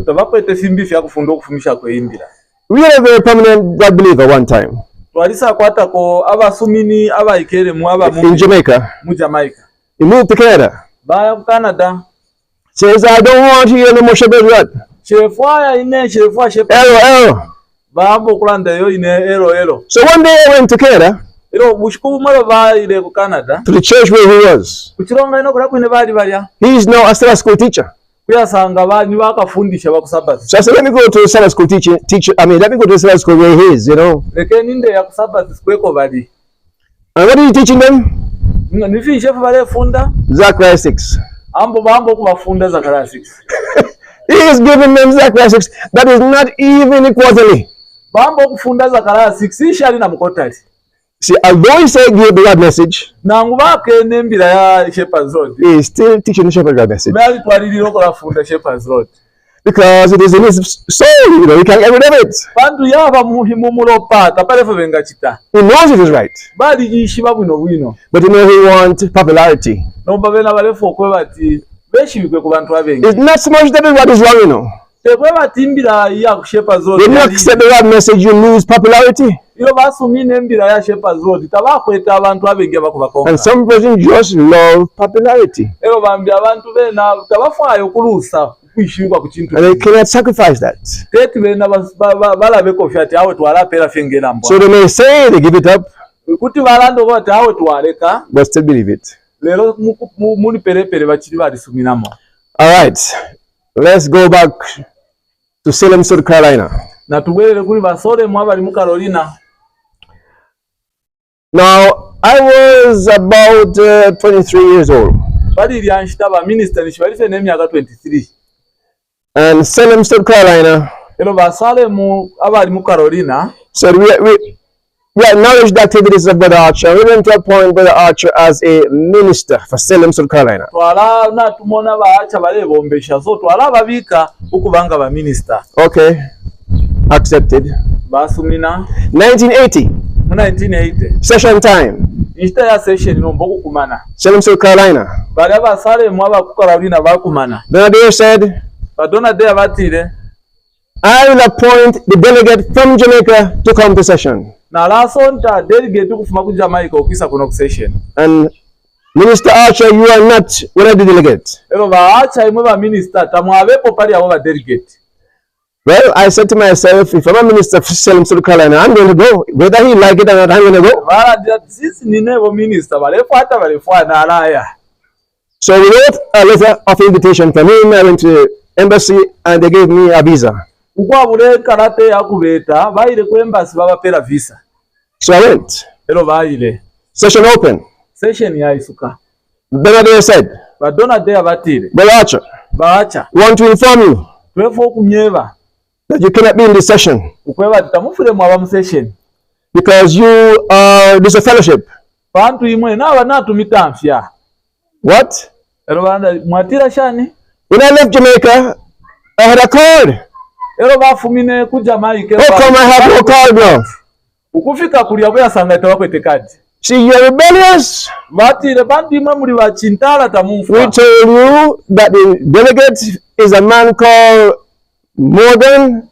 Tabako ete fimbi fya kufunda okufumisha kwe imbira. We had a very prominent God believer one time. twalisa kwatako abasumini abayikere mu in Jamaica. mu Jamaica. He moved to Canada. Baya ku Canada. Says, I don't want to hear no more shepherd rot. Chefwa ine chefwa shepherd. Error. Bambo kulanda yo ine ero. So one day I went to Canada. Ero bushku malo ba ile ku Canada. To the church where he was. Kuchironga ino kula kwine bali balya. He is now a Sabbath school teacher. Kuyasanga bani bakafundisha baku Sabbath. So I said, let me go to the Sabbath school teacher. Let me go to the Sabbath school where he is, Leke ninde ya ku Sabbath school ko bali. And what are you teaching them? Nifi chef bale funda. Zechariah 6. Bambo kubafunda Zechariah 6. He is giving them Zechariah 6. That is not even quarterly. Bambo kufunda Zechariah 6 ishali na mukotali. See, although he said give the God message, Nangubake nembira ya Shepherd's Road. he is still teaching the shepherd God message. Bali twaliliro kola funda Shepherd's Road. Because it is in his soul, he can't get rid of it. Bantu yaba muhimulo pata pale fo benga chita. He knows it is right. Bali ishiba bwino. But he wants popularity. No babena bale fo kwe bati beshibikwe ku bantu abengi. It's not so much that is what is wrong, Tekwe batimbira ya ku Shepherd's Road. When you accept the right message, you lose popularity. Iyo basumine mbira ya Shepherd's Road tabakweta abantu abengi bakubakonga. And some person just love popularity. Ero bambya abantu bena tabafayo kulusa kwishibwa ku kintu. And they cannot sacrifice that. Teti bena balabeko fyati awe twala pera fengera mbwa. So they may say they give it up, Kuti balando bati awe twaleka but still believe it. lero muni perepere bakiri bali suminamo. All right, let's go back to Salem, South Carolina. Na tubwelele kuli basole mu abali mu Carolina. Now, I was about 23 years old. Bali lyanshitaba minister nishibali fe nemyaka 23. And Salem, South Carolina. Elo basale mu abali mu Carolina. So we acknowledged the activities of Brother Archer. We went to appoint Brother Archer as a minister for Salem, South Carolina. Twala na tumona baacha bale bombesha so twala babika ukubanga ba minister. Okay, accepted. Basumina 1980. 1980. Session time. Insta ya session nombo kukumana. Salem, South Carolina. Bali abasale mu aba ku Carolina bakumana. Then they said, Badona de abatire. I will appoint the delegate from Jamaica to come to session. Na la sonta delegate kufuma ku Jamaica okisa kuno session. And Minister Archer, you are not one of the delegates. Ero baacha imwe ba minister tamwabepo pali abo ba delegate. Well, I said to myself, if I'm a minister of Salem, South Carolina, I'm going to go. Whether he like it or not, I'm going to go. So we wrote a letter of invitation from him. I went to the embassy and they gave me a visa. So I went. Session open. Then they said, Brother Archer, we want to inform you that you cannot be in this session because you are this a fellowship. What? When I left Jamaica, I had a card. How come I have no card now? See, you are rebellious. We told you that the delegate is a man called Morgan,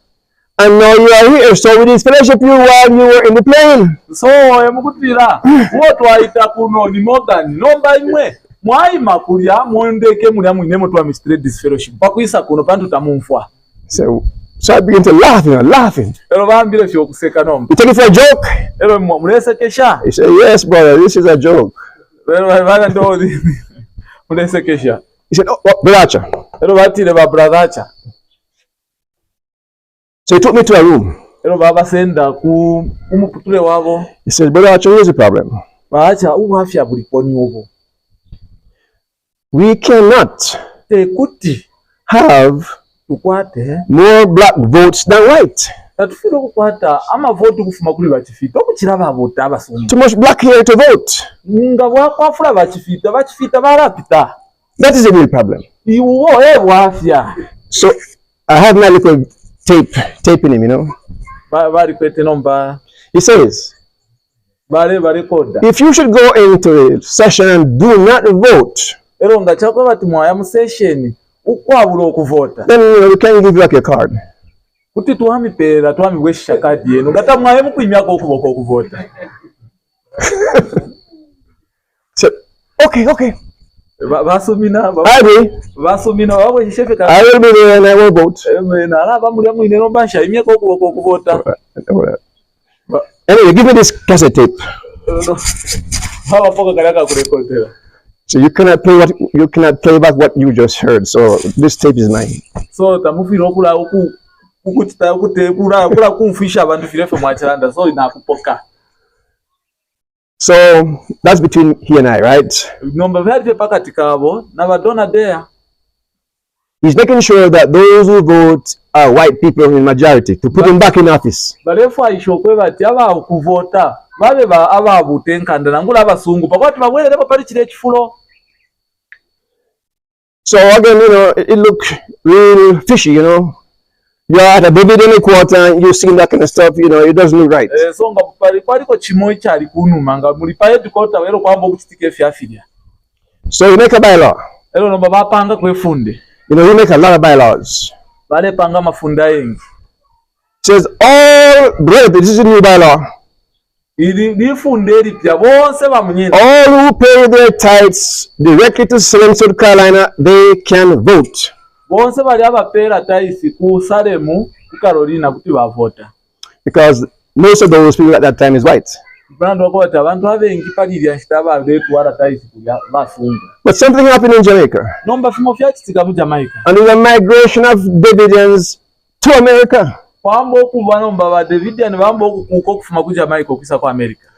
and now you are here. So we did fellowship you while you were in the plane. So what waita kuno ni Morgan nomba imwe mwaima kulia mwendeke mulia mwinemo tu administrate this fellowship pakuisa kuno pantu tamumfwa. So I began to laugh, laughing. Elo bambile fyo kuseka nomba. You take it for a joke? Elo mulese kesha. He said, yes, brother, this is a joke. Elo ndo mulese kesha. He said, oh, Brother Archer. Elo batile ba Brother Archer. So he took me to a room. Elo baba senda ku umuputule wabo. He said, Brother Archer, here's the problem. Baacha uwafya buliponi obo. We cannot have more black votes than white. Too much black here to vote. That is a real problem. So I have my little taping him, He says, if you should go into a session and do not vote, then we can give you like a card. kuti tuwamipera tuwamiwesha kadi yenu ngata mwaye mukuimyako okuboko okuvota. So, okay. Basumina I agree. basumina wabwe chishefe ka I will be there and I will vote. na alaba muri amwe nero mbasha imyako okuboko okuvota. Anyway, give me this cassette tape. Hawa poka kalaka kurekordera. So you cannot play back what you just heard. So this tape is mine. So tamufira okula ukutita okutekula kumfisha abantu firefe mwachanda so inakupoka. So that's between he and I, right? Nomba vya pakati kabo na badona there. He's making sure that those who vote are white people in majority to put him back in office. Balefu aishokwe bati aba kuvota babe ba aba butenkanda nangula abasungu pakwati babwele lepo pali chile chifulo. So again, it looked real fishy, You're at a Davidian quarter and you're seeing that kind of stuff, it doesn't look right. So nga pali ko chimoy chali kunuma nga muri pa headquarter wero kwamba ukitike fyafinya. So you make a bylaw. Ero nomba bapanga kwefunde. You make a lot of bylaws. Bale panga mafunda yengi. Says all this is a new bylaw. All who pay their tithes directly to Salem, South Carolina, they can vote. Because most of those people at that time is white. But something happened in Jamaica. And there's a migration of Davidians to America.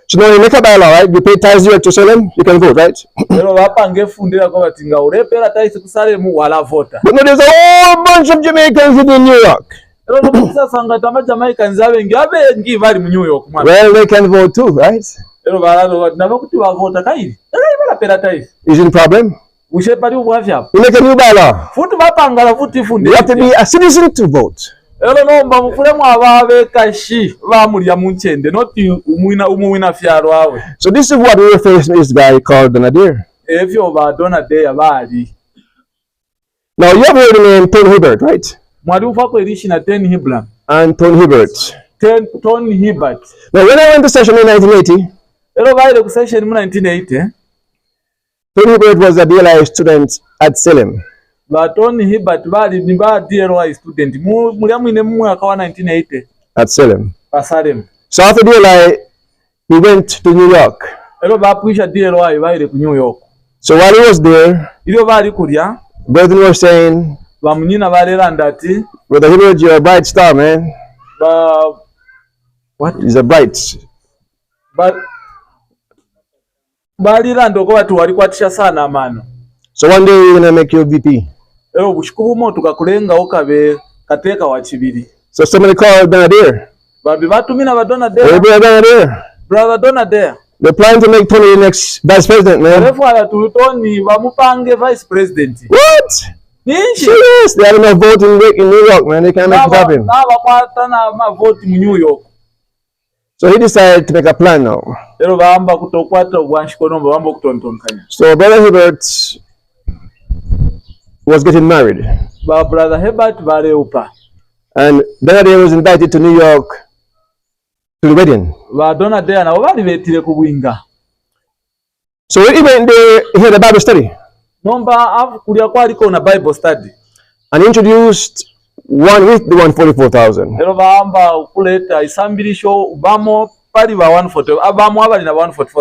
So now you make a bylaw, right? You pay tithes direct to Salem, you can vote, right? But no, there's a whole bunch of Jamaicans in New York. Well, they can vote too, right? Isn't problem? You make a new bylaw. You have to be a citizen to vote. So this is what we face this guy called Donadir. Now you have heard the name Tony Hibbert, right? And Tony Hibbert. Now when I went to session in 1980, Tony Hibbert was a DLI student at Salem. Tony Hibbert bali ni ba DLI student muri amwine mu mwaka wa 1980 at Salem. Salem. So after DLI he went to New York. Bapuisha DLI baile ku New York. So while he was there, bali kulya brethren were saying, bamunyina balelanda ati, Brother Hibbert, you're a bright star, man. What? He's a bright. But balilanda ko watu walikwatisha sana mano. So one day we're gonna make you VP. So somebody called Donadir. Hey, Brother Donadir. They're planning to make Tony the next vice president, man. What? Serious? They had enough voting in New York, man. They can't make it happen. So he decided to make a plan now. So Brother Hibbert was getting married. Brother Hibbert Vareupa. And Donadir was invited to New York to the wedding. So when he went there, he had a Bible study. Bible study. And introduced one with the 144,000.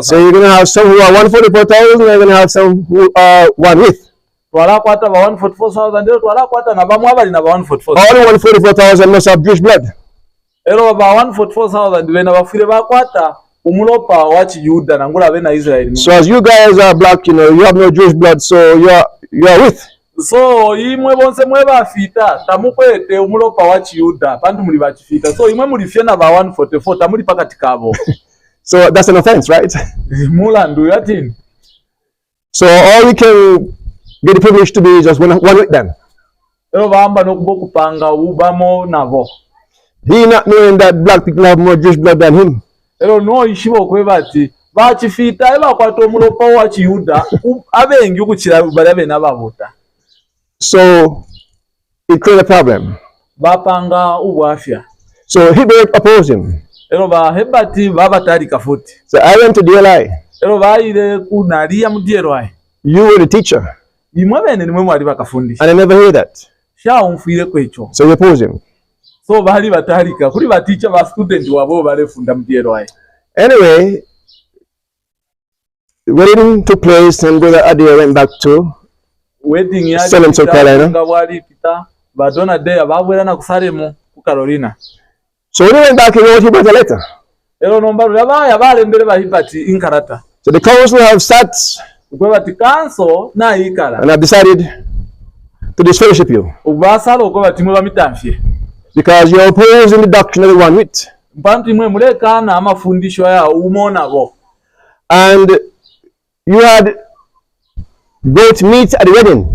So you're going to have some who are 144,000 and you're going to have some who are one with. All the 144,000 must have Jewish blood. So as you guys are black, you have no Jewish blood, so you're with. So imwe bonse mwe bafita tamukwete umulopa wa Chiyuda bantu muri bachifita so imwe muri fiena ba 144 tamuri pakati kabo. So that's an offense, right? Mulandu yatin. So all we can get the privilege to be just one with them. He not knowing that black people have more Jewish blood than him. So it created a problem. bapanga ubwafya. So Hebert opposed him. Ero ba Hebati babatalika futi. So I went to DLI. Ero baile kunaliya mu DLI. You were the teacher. Imwe bene nimwe mwali bakafundisha. And I never heard that. Sha umfire kwecho. So we opposed him. So bali batalika kuri ba teacher ba student wabo balefunda mu DLI. Anyway, the wedding took place and Brother Adair went back to wedding ya Salem, South Carolina. Ngabwali pita badona day ababwera na kusalemu ku Carolina. So when he went back, he wrote Hebert a letter. Ero nomba yabaya balembere ba Hebati inkarata. So the council have sat Ubati council na ikala. and have decided to disfellowship you. Ubasalo ko batimwe bamitamfye. Because you're opposing the doctrine of the one with. Mpantu imwe mulekana amafundisho ya umona bo. And you had goat meat at the wedding.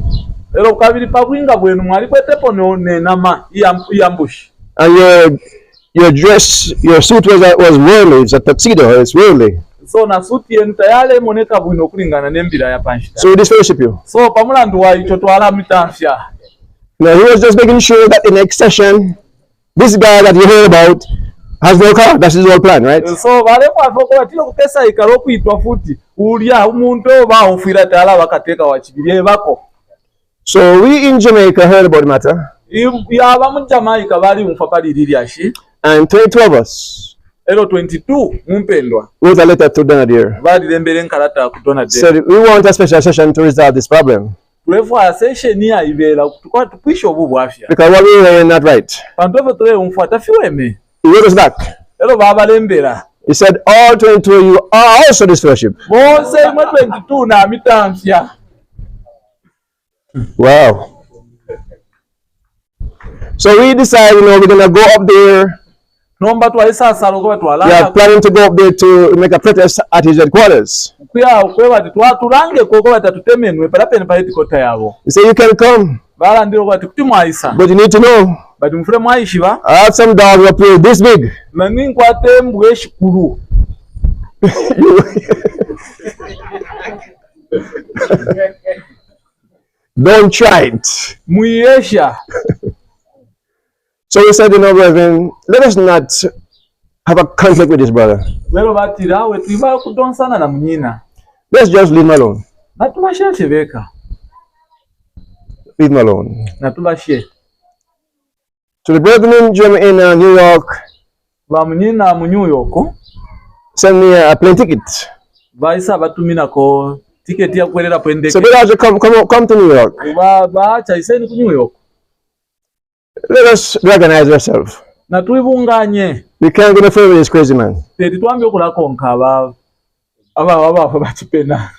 Ero kabiri pakwinga bwenu mwali kwetepo ne nama iyambushi. And your dress, your suit was worldly. It's a tuxedo. It's worldly. So na suti yenu tayale moneka bwino kulingana nembira ya panshita. So we disfellowship you. So pamulandu wa icho twala mitamfya. Now he was just making sure that in the next session, this guy that you heard about has no car. That's his whole plan, right? So bale kwa foko batilo kutesa ikalo kuitwa futi. Ulia umuntu ba ufira tala bakateka wachibirie bako. So we in Jamaica heard about the matter. Ya ba mu Jamaica bali umfapali liliashi. And 22 of us Elo 22 mumpendwa. wrote a letter to Donadier. Bali lembere nkarata ku Donadier. Said we want a special session to resolve this problem. Tulefa session ya ibela tukwa tukwisho bubwafya. Because what we were not right. Pantofe tole umfuata fiweme. He wrote us back. Elo baba lembera. He said, all 22 of you are also disfellowship. Mose mwe 22 na mitamfya. Wow. So we decided, we're going to go up there. Nomba twalisa salo ko twala. We are planning to go up there to make a protest at his headquarters. Kuya okwewa twatulange koko batatutemenwe parapene pa headquarter yabo. He said, you can come. Bala ndiro kwati kuti mwaisa. But you need to know. But mfure mwaishiba. I have some dogs up here this big. Na ninkwate mbwe shikuru. Don't try it. Muyesha. So we said, brethren, let us not have a conflict with this brother. Lero batira we twiba kudonsana na munyina. Let's just leave him alone. Na tubasheshe beka. Leave him alone. Na tubashe. So the brethren in New York Ba munyina mu New York sent me a plane ticket. Baisa batumina ko ticket ya kwelera pende. So brothers, come to New York. Ba chaiseni ku New York. Let us recognize ourselves. Na tuibunganye. We can't go no further with this crazy man. Teti twambye okulakonka aba bachipena.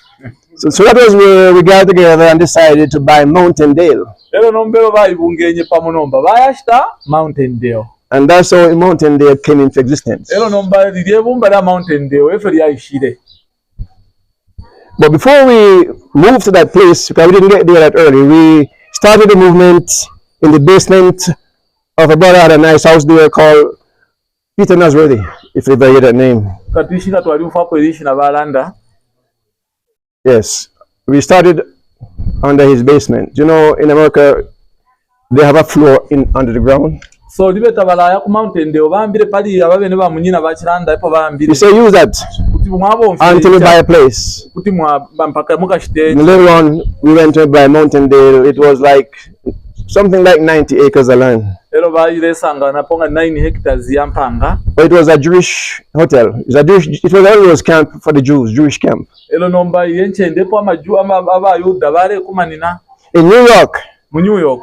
So that was where we got together and decided to buy Mountain Dale. Lero nombero bayibungenye pamunomba bayashita Mountain Dale. And that's how Mountain Dale came into existence. Lero nomba liebumba la Mountain Dale efe lyayishire. But before we moved to that place, because we didn't get there that early, we started a movement in the basement of a brother had a nice house there called Peter Nasworthy, if you ever hear that name. Katishina twali mfapo elishina balanda. Yes, we started under his basement. You know, in America, they have a floor under the ground. So libeta balaya ku Mountain Dale bambire pali ababene ba munyina bachiranda epo bambire. We say use that until we buy a place. Kuti mwa mpaka mukashite. Later on, we went to buy Mountain Dale. It was like something like 90 acres of land. Elo bayire sanga na ponga 9 hectares ya mpanga. But it was a Jewish hotel. It was always camp for the Jews, Jewish camp. Elo nomba yenchende po amaju abayuda bare kumanina. In New York, Mu New York,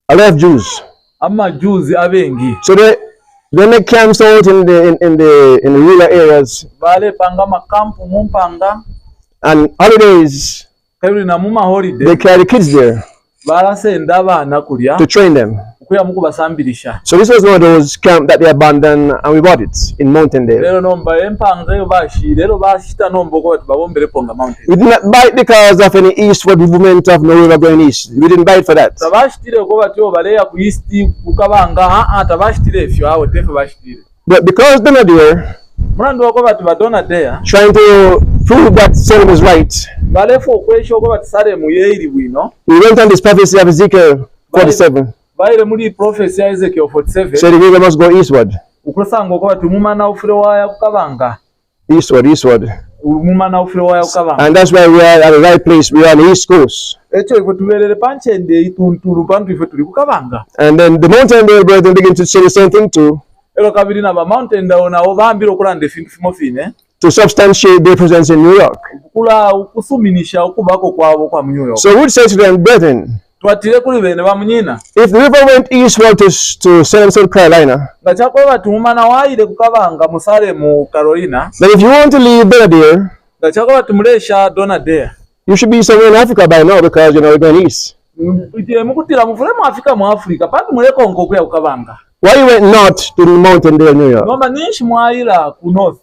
a lot of Jews. Jews abengi. So they make camps out in the rural areas. Bale panga makampu mumpanga. And holidays, Kayuri na muma holiday. they carry the kids there Bala senda abana kulya. to train them. Kuya muku basambirisha. So this was one of those camps that they abandoned and we bought it in Mountain Dale. Lero nomba empanga yo bashi. Lero bashita nombo ko babombere ponga mountain. We did not buy it because of any eastward movement of no river going east. We didn't buy it for that. Tabashitire ko batyo baleya ku east kukabanga tabashitire efyo awo tefe bashitire. But because Donadier Murando ko batu badona there. trying to prove that Salem is right, Balefo kwesho ko batsare mu yeiri bwino. he went on this prophecy of Ezekiel 47. baile muri prophecy ya Ezekiel 47 said the river must go eastward. ukusanga okuba tumumana ufire waya kukabanga Eastward. mumana ufire waya kukabanga. And that's why we are at the right place. We are on the east coast. Echo ife tuberere panchende itunturu pantu ife tuli kukabanga. And then the mountain there, brethren, begin to say the same thing too. Ero kabiri na ba mountain dawo nawo bambira okulanda efintu fimofine to substantiate their presence in New York. kula ukusuminisha okubako kwabo kwa New York. So we would say to them, brethren, twatire kuli bene bamunyina if the river went eastward to South Carolina, ngachakoba tumumana waile kukabanga musale mu Carolina, then if you want to leave Davidian, ngachakoba tumulesha Donadea, you should be somewhere in Africa by now because you know you're going east. Itire mukutira mufule mu Afrika mu Afrika pati muleko ngoko ya kukabanga. Why you went north to the mountain there in New York? Nomba nishi mwaila ku north.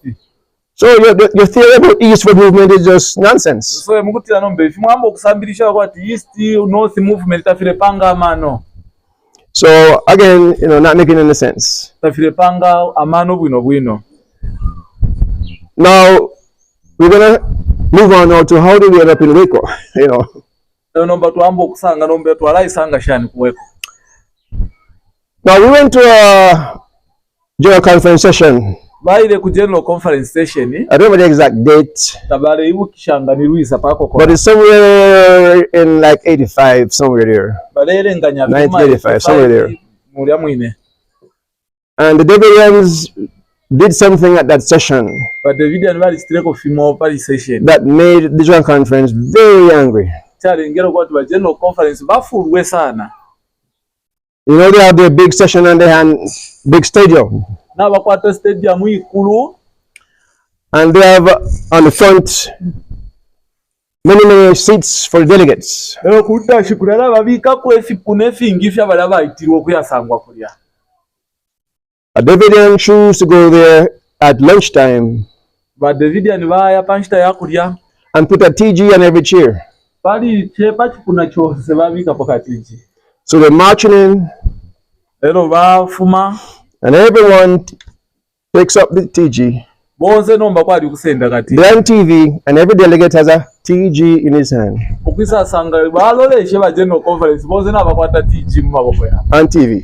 So your theory about eastward movement is just nonsense. So mukutira nombe fimwambo kusambilisha kwati east north movement tafire panga amano. So again, you know, not making any sense. Tafire panga amano bwino. Now we're gonna move on now to how do we end up in Waco, you know. Nomba tuambo kusanga nombe twalai sanga shani kuweko. Now we went to a general conference session. Baile ku general conference session. I don't remember the exact date. Tabale ibu kishanga ni Luisa pako kwa. But it's somewhere in like 85, somewhere there. Balele nganya 1985, somewhere there. Mulia mwine. And the Davidians did something at that session But Davidian bali streko fimo pali session that made the general conference very angry. Chale ngero kwa tuwa general conference bafurwe sana. You know, they have their big session and they have big stadium. Na bakwata stadium ikulu. And they have on the front many seats for the delegates. Ero kuta shikurala babika ku efipune fingi fya balaba itirwo kuyasangwa kulya. A Davidian choose to go there at lunchtime. But Davidian baya panchita ya kulya and put a TG on every chair. Bali chepa chipuna chose babika pakatiji. So they're marching in, Ero bafuma and everyone takes up the TG. Bonze nomba kwali kusenda kati. They're on TV, and every delegate has a TG in his hand. Ukisa sanga balole sheba general conference bonze na bakwata TG mu maboko ya. On TV.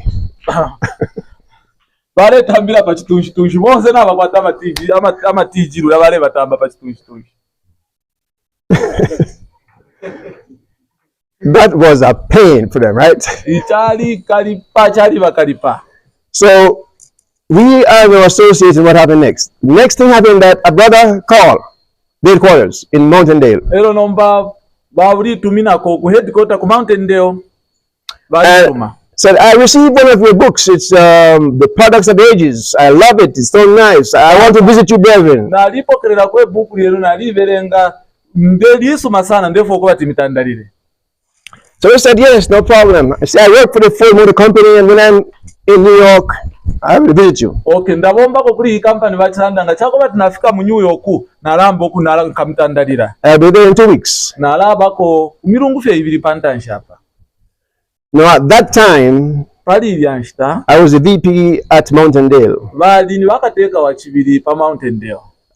Bale tambira pa chitunshi bonze na bakwata ama TG ama TG lula bale batamba pa chitunshi. That was a pain for them, right? Itali kalipa. So we are associated with what happened next. Next thing happened that a brother called Dale Quarters in Mountaindale. Ero nomba bawuri tumina ko ku headquarter ku Mountaindale. Bali said, I received one of your books. It's The Products of Ages. I love it. It's so nice. I want to visit you, brethren. Na lipokerera kwe buku lero na liverenga ndelisoma sana ndefo ko bati mitandalire. So he said, yes, no problem. I said, I work for the Ford Motor Company, and when I'm in New York, I will visit you. Okay, ndabomba ko kuri company bachanda nga chako bati nafika mu New York na lambo ku na kamtandalira. I'll be there in 2 weeks. Na laba ko mirungu fye ibiri pantansha hapa. Now at that time, I was the VP at Mountaindale.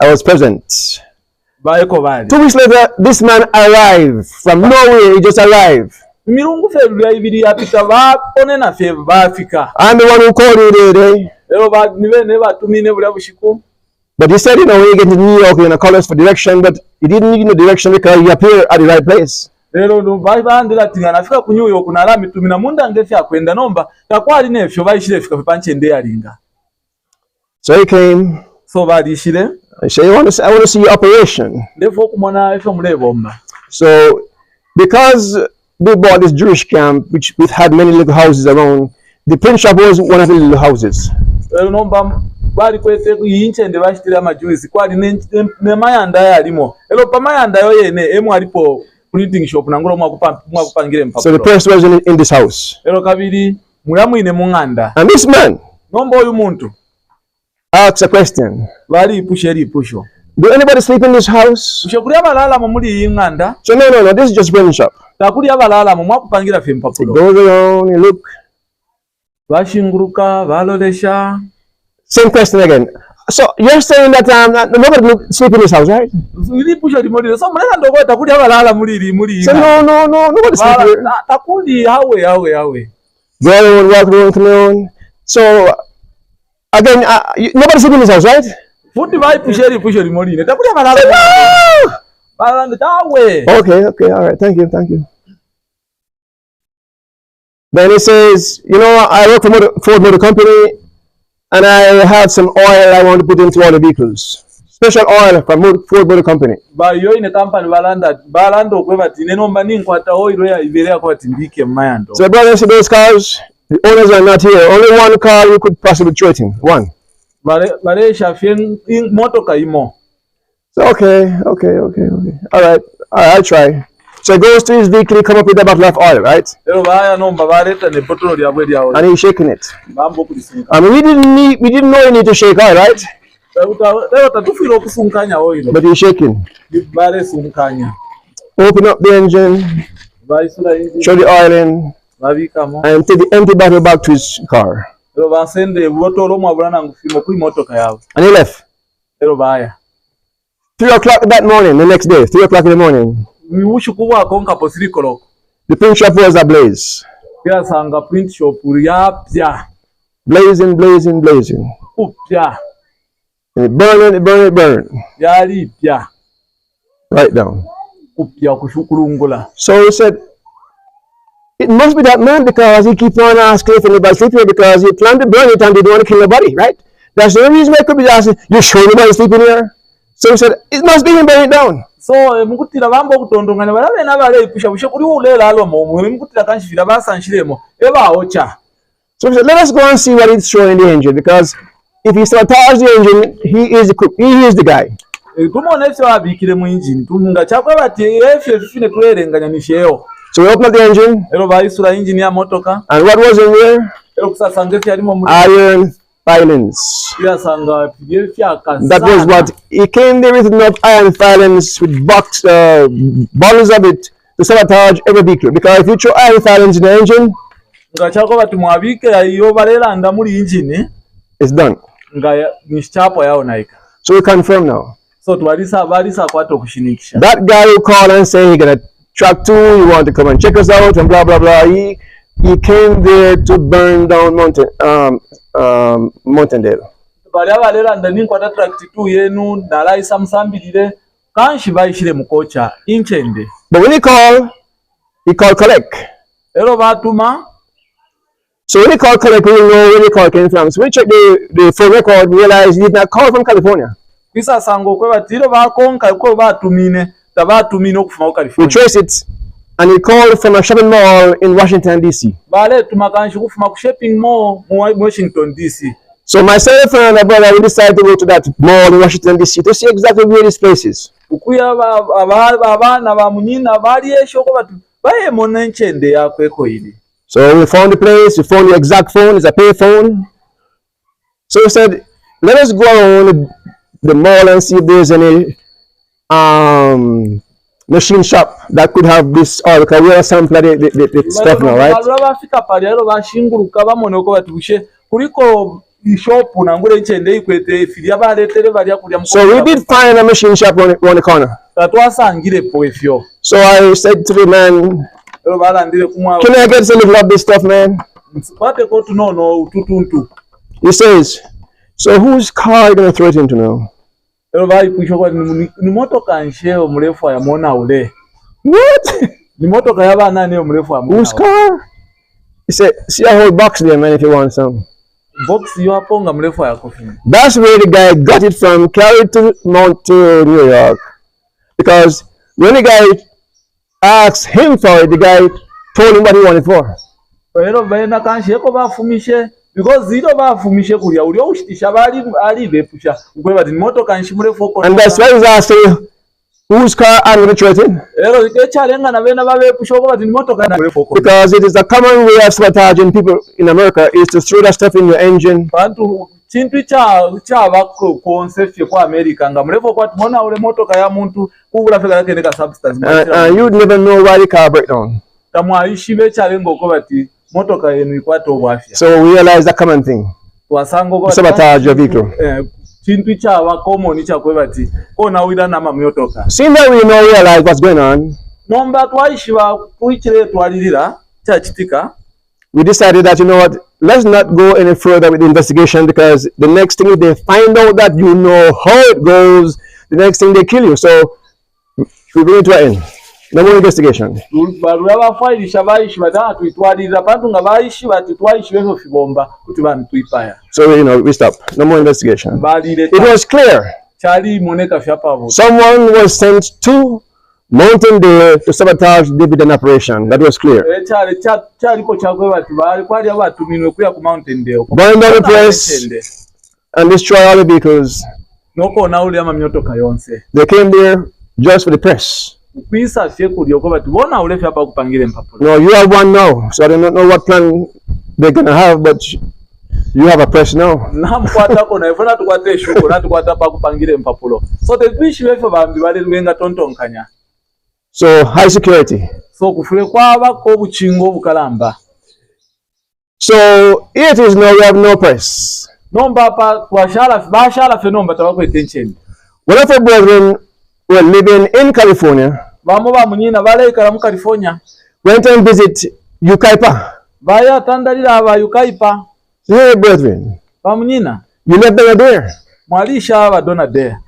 I was present. 2 weeks later, this man arrived from nowhere. He just arrived. I'm the one who called you there. But he said, you know, when you get to New York, you're going to call us for direction, but he didn't need no direction because he appeared at the right place. Lero no baibandira tinga nafika ku New York na lami tumina munda ngefya kwenda nomba takwali nefyo bayishire fika panche nde yalinga. So he came. So badishire. I say, I want to see your operation. Ndefo kumona efyo mulebomba. So because they bought this Jewish camp which had many little houses around, the print shop was one of the little houses. Lero nomba bali kwete yinche nde bashitira amajuice kwali ne mayanda yalimo. Elo pa mayanda yo yene emu alipo printing shop nangolo mwakupangire mpapulo. So the person was in this house. Elo kabiri muyamuine munganda. And this man nomba oyu muntu asks a question. Bali ipushe pusho. Do anybody sleep in this house? Ushokuri abalala mu muri inganda. So no, this is just print shop. Takuri abalala mu mwakupangira fe mpapulo. Goes around, you look. Bashinguruka balolesha. Same question again. So you're saying that nobody sleep in this house, right? So no, nobody sleep here. Takuli hawe. Go around, walk around, come around. So again, nobody's sleeping in this house, right? Futi vai pushe rimorine. Takulia balala. Balala dawe. Okay, all right. Thank you. Then he says, I work for Ford Motor Company, and I have some oil I want to put into all the vehicles. Special oil from Ford Motor Company. Ba yo ine company balando kweba tineno mani nkwata oil ya iberea kwa tindike mayando. So brothers, those cars, the owners are not here. Only one car you could possibly trade in. One. Bare shafien motoka imo. So okay. All right, I'll try. So he goes to his vehicle, he come up with a bottle of oil, right? And he's shaking it. I mean, we didn't know you need to shake oil, right? But he's shaking. Open up the engine, throw the oil in, and take the empty bottle back to his car. And he left. 3 o'clock that morning, the next day, 3 o'clock in the morning. The print shop was ablaze. Blazing. And it burned. Right down. So he said, it must be that man, because he keeps on asking if anybody's sleeping here, because he planned to burn it and they don't want to kill nobody, right? That's the only reason why he could be asking, you sure nobody's sleeping here? So he said, it must be him burning it down. So mukutira bambo kutondongana balabe nabale kusha bushe kuri ulela alo mo mukutira kanshira basanshiremo eba ocha. So he said, let us go and see what he's showing in the engine, because if he sabotages the engine, he is the cook, he is the guy. So we opened up the engine, and what was in there? Iron filings. That was what he came there with, enough iron filings with bottles of it to sabotage every vehicle. Because if you throw iron filings in the engine, it's done. So we confirm now. That guy who called and said he got a truck too, he want to come and check us out and blah blah blah. He came there to burn down Mountaindale. But when he called collect. So when he called collect, we didn't know where the call came from. So we checked the phone record, we realized he did not call from California. We trace it, and he called from a shopping mall in Washington, D.C. So myself and my brother, we decided to go to that mall in Washington, D.C. to see exactly where this place is. So we found the place, we found the exact phone, it's a pay phone. So we said, let us go around the mall and see if there's any machine shop that could have this oil, because we are sampling the stuff now, right? So we did find a machine shop around the corner. So I said to the man, can I get some of this stuff, man? He says, so whose car are you going to throw it into now? What? Whose car? He said, see a whole box there, man, if you want some. That's where the guy got it from, carried to New York. Because when the guy asked him for it, the guy told him what he wanted for. Because and that's why he's asking, whose car I'm going to trade in? Because it is a common way of sabotaging people in America, is to throw that stuff in your engine. And you'd never know why the car break down. So we realize that common thing. Sabotage your vehicle. Seeing that we now realize what's going on, we decided that, you know what, let's not go any further with the investigation, because the next thing, if they find out that you know how it goes, the next thing they kill you. So we bring it to an end. No more investigation. So, you know, we stop. No more investigation. It was clear. Someone was sent to Mountain Dale to sabotage the Davidian operation. That was clear. Burn down the press and destroy all the vehicles. They came there just for the press. No, you have one now, so I don't know what plan they're gonna have, but you have a press now. So high security. So here it is now, we have no press. One of our brethren were living in California. Went and visit Ukaipa. Hey, brethren, you left them there.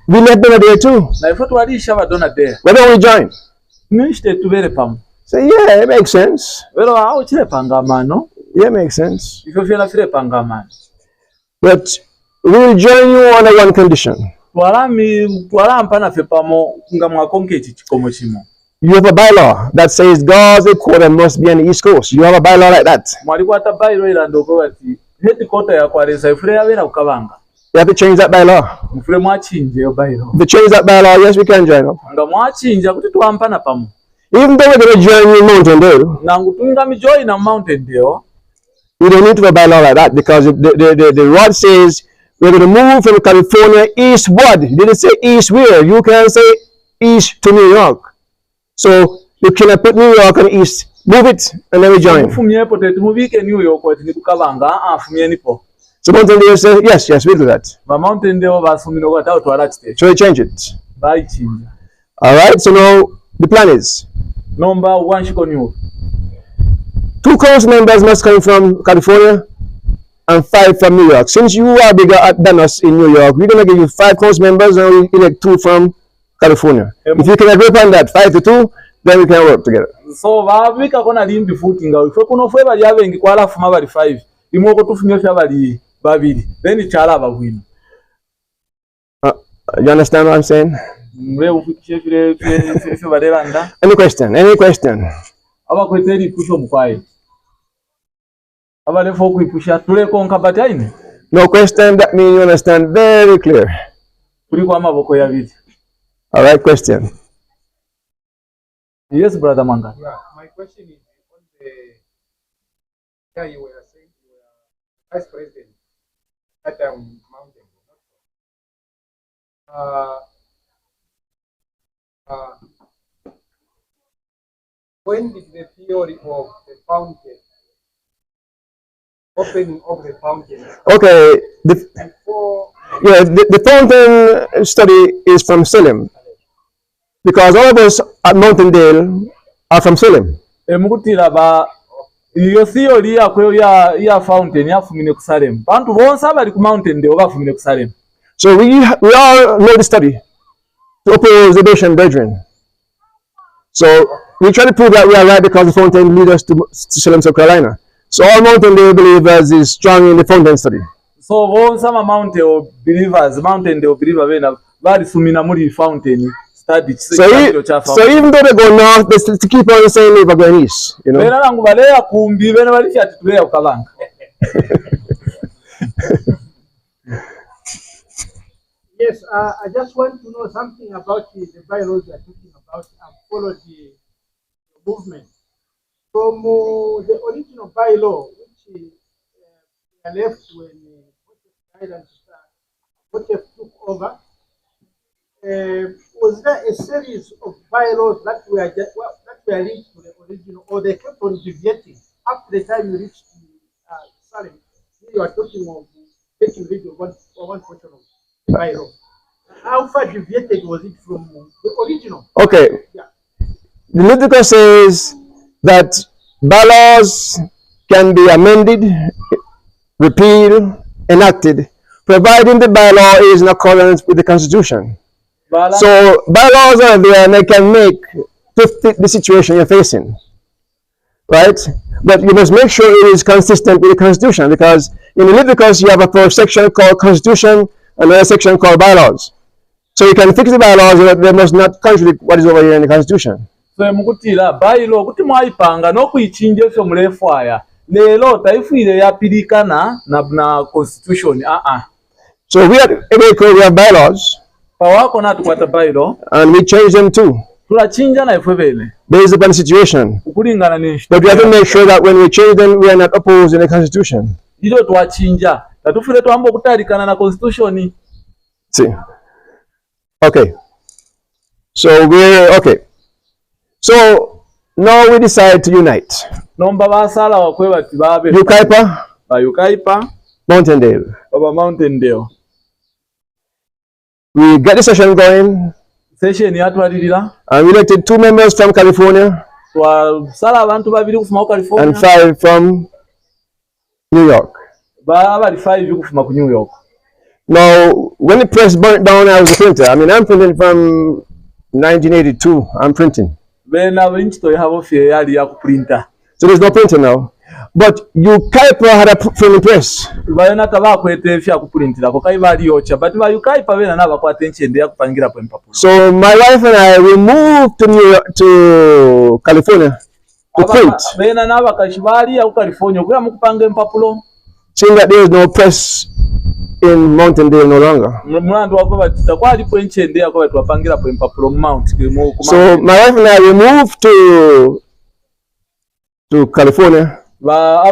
We left them there too. Why don't we join? Say, yeah, it makes sense. Yeah, it makes sense. But we will join you on one condition. You have a bylaw that says God's headquarters must be on the East Coast. You have a bylaw like that. You have to change that bylaw. If you change that bylaw, yes, we can join up. Even though we're going to join you in Mountain Dale, we don't need to have a bylaw like that, because the rod says we're going to move from California eastward. It didn't say east where. You can say east to New York. So you cannot put New York on the east. Move it and then we join. So Mountain Dale says, yes, we'll do that. So we change it. Alright, so now the plan is 2 council members must come from California and 5 from New York. Since you are bigger than us in New York, we're going to give you 5 council members and we elect 2 from California. If you can agree upon that, 5 to 2, then we can work together. So you understand what I'm saying? Any question? Any question? No question, that means you understand very clear. Alright, question. Yes, Brother Manga. Yeah, my question is on the you were saying you were vice president at Mountain. When did the theory of the fountain, opening of the fountain? Okay, the fountain study is from Salem, because all of us at Mountain Dale are from Salem. Iyo theory ya fountain yafumine ku Salem. Bantu bonse abali ku Mountain Dale bafumine ku Salem. So we all know the study to open observation, brethren. So we try to prove that we are right, because the fountain leads us to Salem, South Carolina. So all Mountain Dale believers is strong in the fountain study. So bonse ama Mountain Dale believers bali sumina muri fountain. So even though they go north, they still keep on saying they are going east. You know? Yes, I just want to know something about the bylaws you are talking about. I've followed the movement. From the original bylaw, which we are left when what took over, was there a series of bylaws that were linked to the original, or they kept on deviating after the time you reached Salem? You are talking of taking rid of one portion of the bylaw. How far deviated was it from the original? Okay. Yeah. The Leviticus says that bylaws can be amended, repealed, enacted, providing the bylaw is in accordance with the Constitution. So bylaws are there and they can make to fit the situation you're facing, right? But you must make sure it is consistent with the Constitution, because in Leviticus you have a first section called Constitution and another section called bylaws. So you can fix the bylaws, but they must not contradict what is over here in the Constitution. So mukutira bylaw kuti mwaipanga nokuyichinja fyo mulefwaya lero taifire yapirikana na Constitution. So we have bylaws, pawako na tukwata bylaw and we change them too, tulachinja na ifwe bene based upon the situation. ukulingana ni But we have to make sure that when we change them, we are not opposing the Constitution. ilo twachinja tatufire twamba okutalikana na Constitution. See. Okay. So we're okay. So now we decide to unite. Nomba basala wakwe bati babe Ukaipa, ba Ukaipa, Mountaindale. baba Mountaindale. We get the session going, Session yatwalirira and we elected 2 members from California twasala abantu babiri kufuma ku California and 5 from New York. bali 5 kufuma ku New York. Now, when the press burnt down, I was a printer. I mean, I'm printing from 1982. I'm printing. Bena binchito yabo fye yali ya kuprinta. So there's no printer now. But Ukaipa had a printing press. Bayona tabakwete fya kuprintira ko kai bali yocha, but ba Ukaipa bena na bakwate nchende ya kupangira po mpapulo. So my wife and I, we moved to to California to print. Bena na bakashibali ya California kuya mukupanga mpapulo. Seeing that there is no press in Mountaindale no longer. Mlandu wako batita kwa alipo nchende ya kwa tuwapangira po mpapulo Mount. So my wife and I, we moved to California. Ba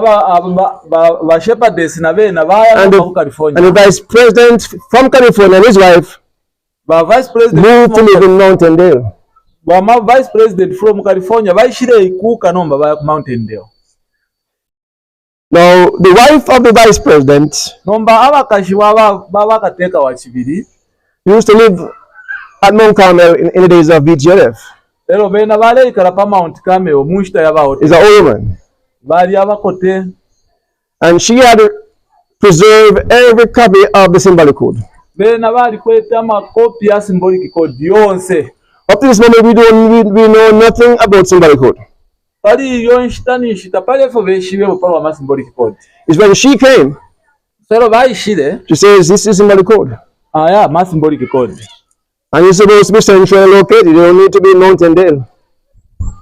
shepherdess na bena baya ku California. And the vice president from California and his wife vice president moved to live in Mountaindale. Ma vice president from California baishire ikuka nomba ba Mountaindale. Now the wife of the vice president nomba abakashi baba kateka wa kibiri used to live at Mount Carmel in the days of BGLF. Ero bena bale ikala pa Mount Carmel mushita yabaho. Is an old woman. Bali abakote. And she had preserved every copy of the symbolic code. Bena bali kweta makopi ya symbolic code yonse. Up to this moment we know nothing about symbolic code. Bali yonshitani shita pale fo beshibe upalwa ma symbolic code. It's when she came. Sero baishire. She says this is symbolic code. Yeah, ma symbolic code. And you're supposed to be centrally located. You don't need to be in Mountaindale.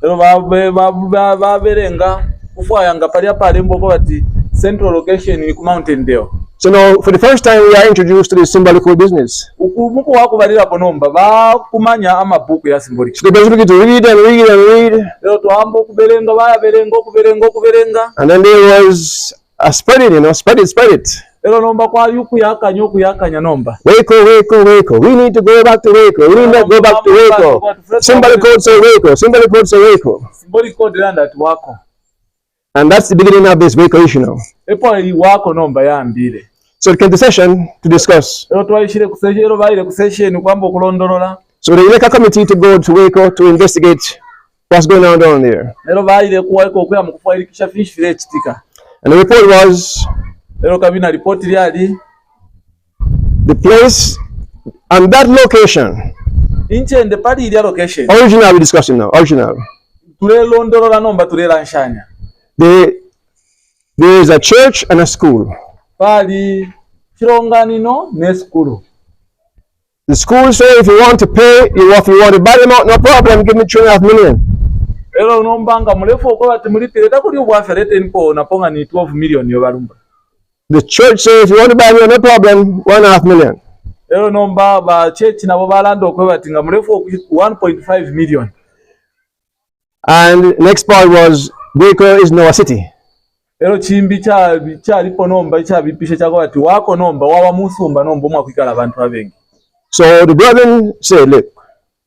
Sero ba berenga ufayanga pali apale mboko bati central location ni ku Mountaindale. So now, for the first time, we are introduced to the symbolic code business. Muko wako balira ponomba ba kumanya amabuku ya symbolic. So they begin to read and read and read. Lero twambo kuberenga baya kuberenga. And then there was a spread it, spread it. Lero nomba kwa yuku yakanya nomba. Waco. We need to go back to Waco. We need to go back to Waco. Symbolic code say Waco. Symbolic code say Waco. Symbolic code landa tu wako. And that's the beginning of this Waco issue now. Epo yi wako nomba ya ambile. So it came to session to discuss. Lero twayishire ku session, lero bayire ku session kwambo kulondolola. So they elect a committee to go to Waco to investigate what's going on down there. Lero bayire ku Waco kuya mukufairikisha fish file chitika. And the report was lero kabina report lyali the place and that location. Inchende pali ilya location. Original we're discussing now. Original. Tulelondolola nomba tulela nshanya. There is a church and a school. Pali chironganino ne school. The school say if you want to pay, if you want to buy them out, no problem, give me 3.5 million. Elo nombanga mulefu okwa bati mulipire takuli obwafa lete npo naponga ni 12 million yo balumba. The church say if you want to buy me, no problem, 1.5 million. Elo nomba ba church nabo balanda okwa bati nga mulefu 1.5 million. And next part was Waco is now a city. Elo chimbi cha lipo nomba cha bipishe chako bati wako nomba wawa musumba nomba mwa kwikala abantu abengi. So the brethren said, look,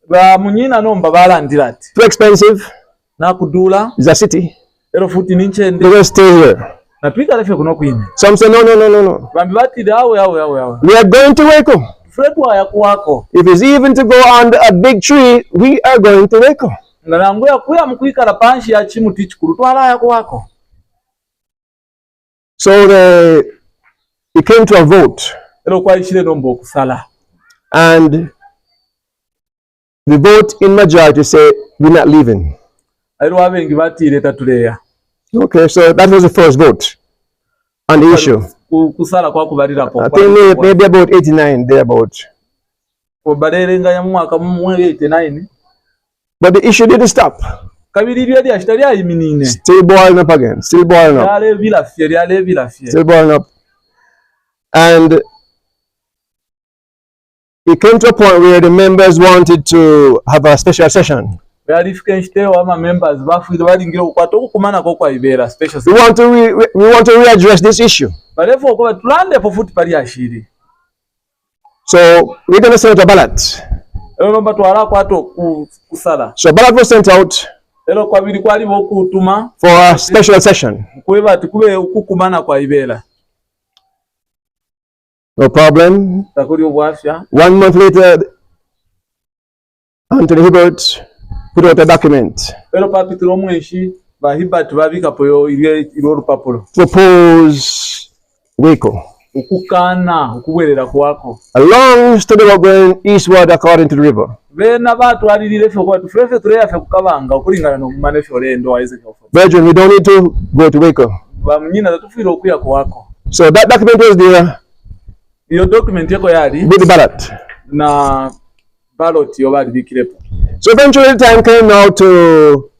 ba munyina nomba balandira ati too expensive. Na kudula is a city. Elo futi ninchende. They will stay here. Na twika lefe kuno kwini. Some say no. Bambi bati awe. We are going to Waco. Fretu ya kuwako. If it's even to go under a big tree, we are going to Waco. Ngalanguya kuya mkwikala panshi ya chimu tichikuru twala ya kuwako. So it came to a vote, era okwayishire nomba okusala and the vote in majority said we're not leaving. aliwo abengi batiire tatuleya. Okay, so that was the first vote on the issue. Kusala kwakubalirako I think maybe about 89 thereabout. obalerenganya mu mwaka mu 89. But the issue didn't stop. Kabiri lyali ashitali ayiminine. Still boiling up again. Still boiling up. Still boiling up. And it came to a point where the members wanted to have a special session. We want to readdress this issue. So we're going to send out a ballot. So a ballot was sent out for a special session. No problem. 1 month later, Anthony Hibbert put out a document. Propose Waco. A long story about going eastward according to the river. Brethren, we don't need to go to Waco. So that document was there. With the ballot. So eventually the time came now to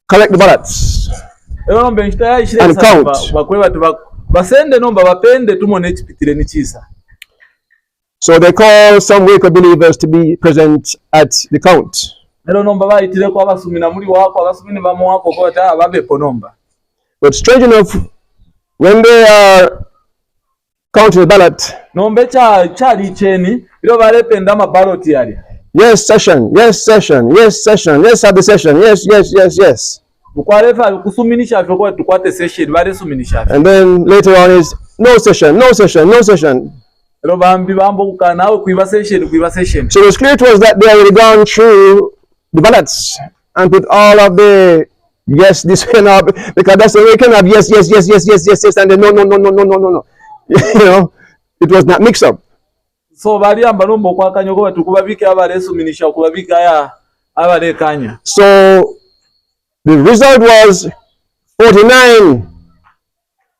collect the ballots and count. So they called some Waco believers to be present at the count. But strange enough, when they are counting the ballot, yes session, yes session, yes session, yes have the session, yes. And then later on is no session. So it's clear to us that they already gone through the ballots and put all of the yes, this cannot, because that's the way it can have yes, and then no. You know, it was not mixed up. So the result was 49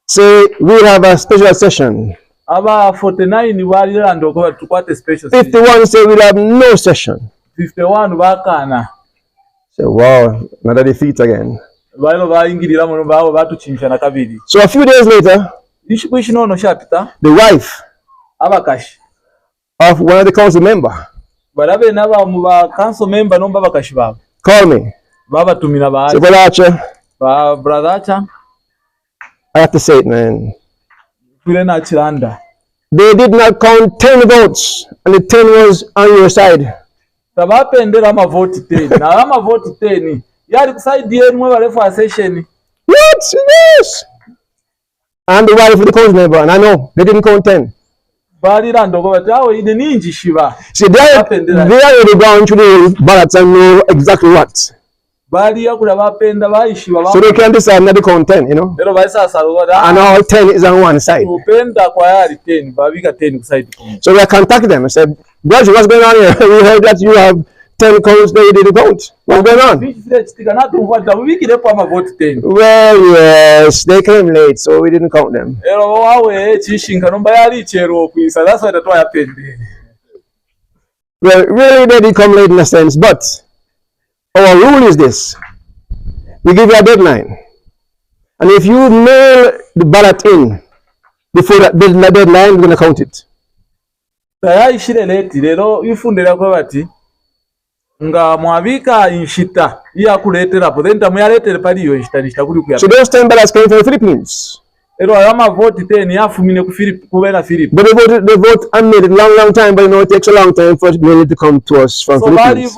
say we'll have a special session. 51 say we'll have no session. 51 bakana. So wow, another defeat again. So a few days later, the wife of one of the council members called me. So Brother Archer, I have to say it, man. They did not count 10 votes, and the 10 was on your side. What is this? I'm the wife of the council member, and I know they didn't count 10. See, they already gone through the ballots and know exactly what. So they can decide not to count 10, you know. And all 10 is on one side. So we contacted them and said, "Brother, what's going on here? We heard that you have 10 counts that you didn't count. What's going on?" Well, yes, they came late, so we didn't count them. Well, really, they did come late in a sense, but our rule is this: we give you a deadline, and if you mail the ballot in before that deadline, we're going to count it. So those 10 ballots came from the Philippines. But they vote and made it long time, but you know it takes a long time for it to come to us from Philippines.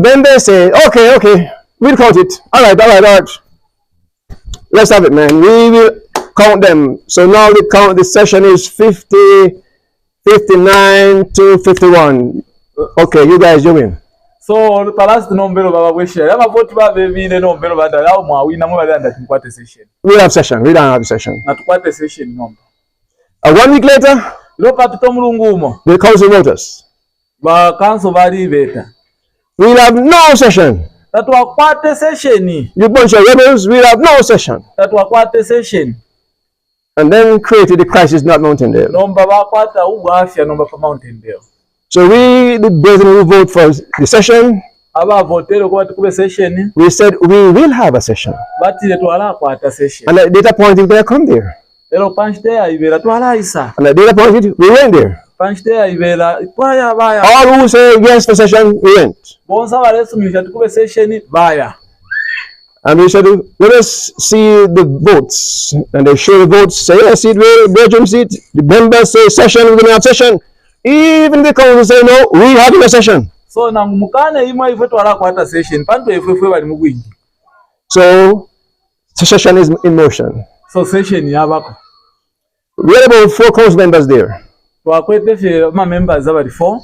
Then they say, okay, we'll count it. All right. Let's have it, man. We will count them. So now the session is 50, 59 to 51. Okay, you guys, you win. So palast nombero baba bweshera amavoti babebire nombero badala awo mwawina mwe balanda tukwate session. We'll have session. We don't have session. Na tukwate session nomba. 1 week later, Lokapita omulungumo. the council wrote us. Ba council bali beta. We'll have no session. Tatukwate session. You bunch of rebels, we'll have no session. Tatukwate session. And then created the crisis not Mountaindale. Nomba bakwata ubafya nomba pa Mountaindale. So we, the brethren who vote for the session, we said we will have a session. And at data point we're going to come there. And at data point we went there. All who say yes for session, we went. And we said, let us see the votes. And they show the votes, say yes, seat, brethren seat. The members say session, we're going to have session. Even the council say no, we have a session. So na mukane imwe ife twala kwata session panto efwe bali mugwingi. So the session is in motion. So session yabako. We had about 4 council members there. Twakwete fe ma members abali 4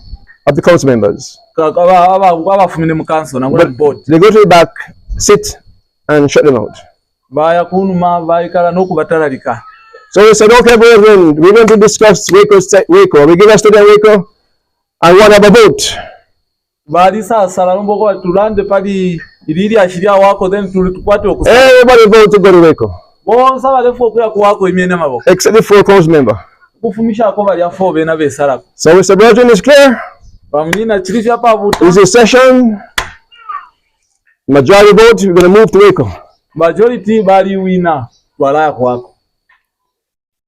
of the council members. Abafumine mu council na board. They go to the back, sit and shut them out. Baya kunuma bayikala nokubatalika. So we said, okay, brethren, we're going to discuss Waco. We give us to the Waco and one have a vote. Everybody vote to go to Waco. Except the 4 council members. So we said, brethren, is clear. It's a session. Majority vote, we're going to move to Waco. Majority bali wina twala kwako.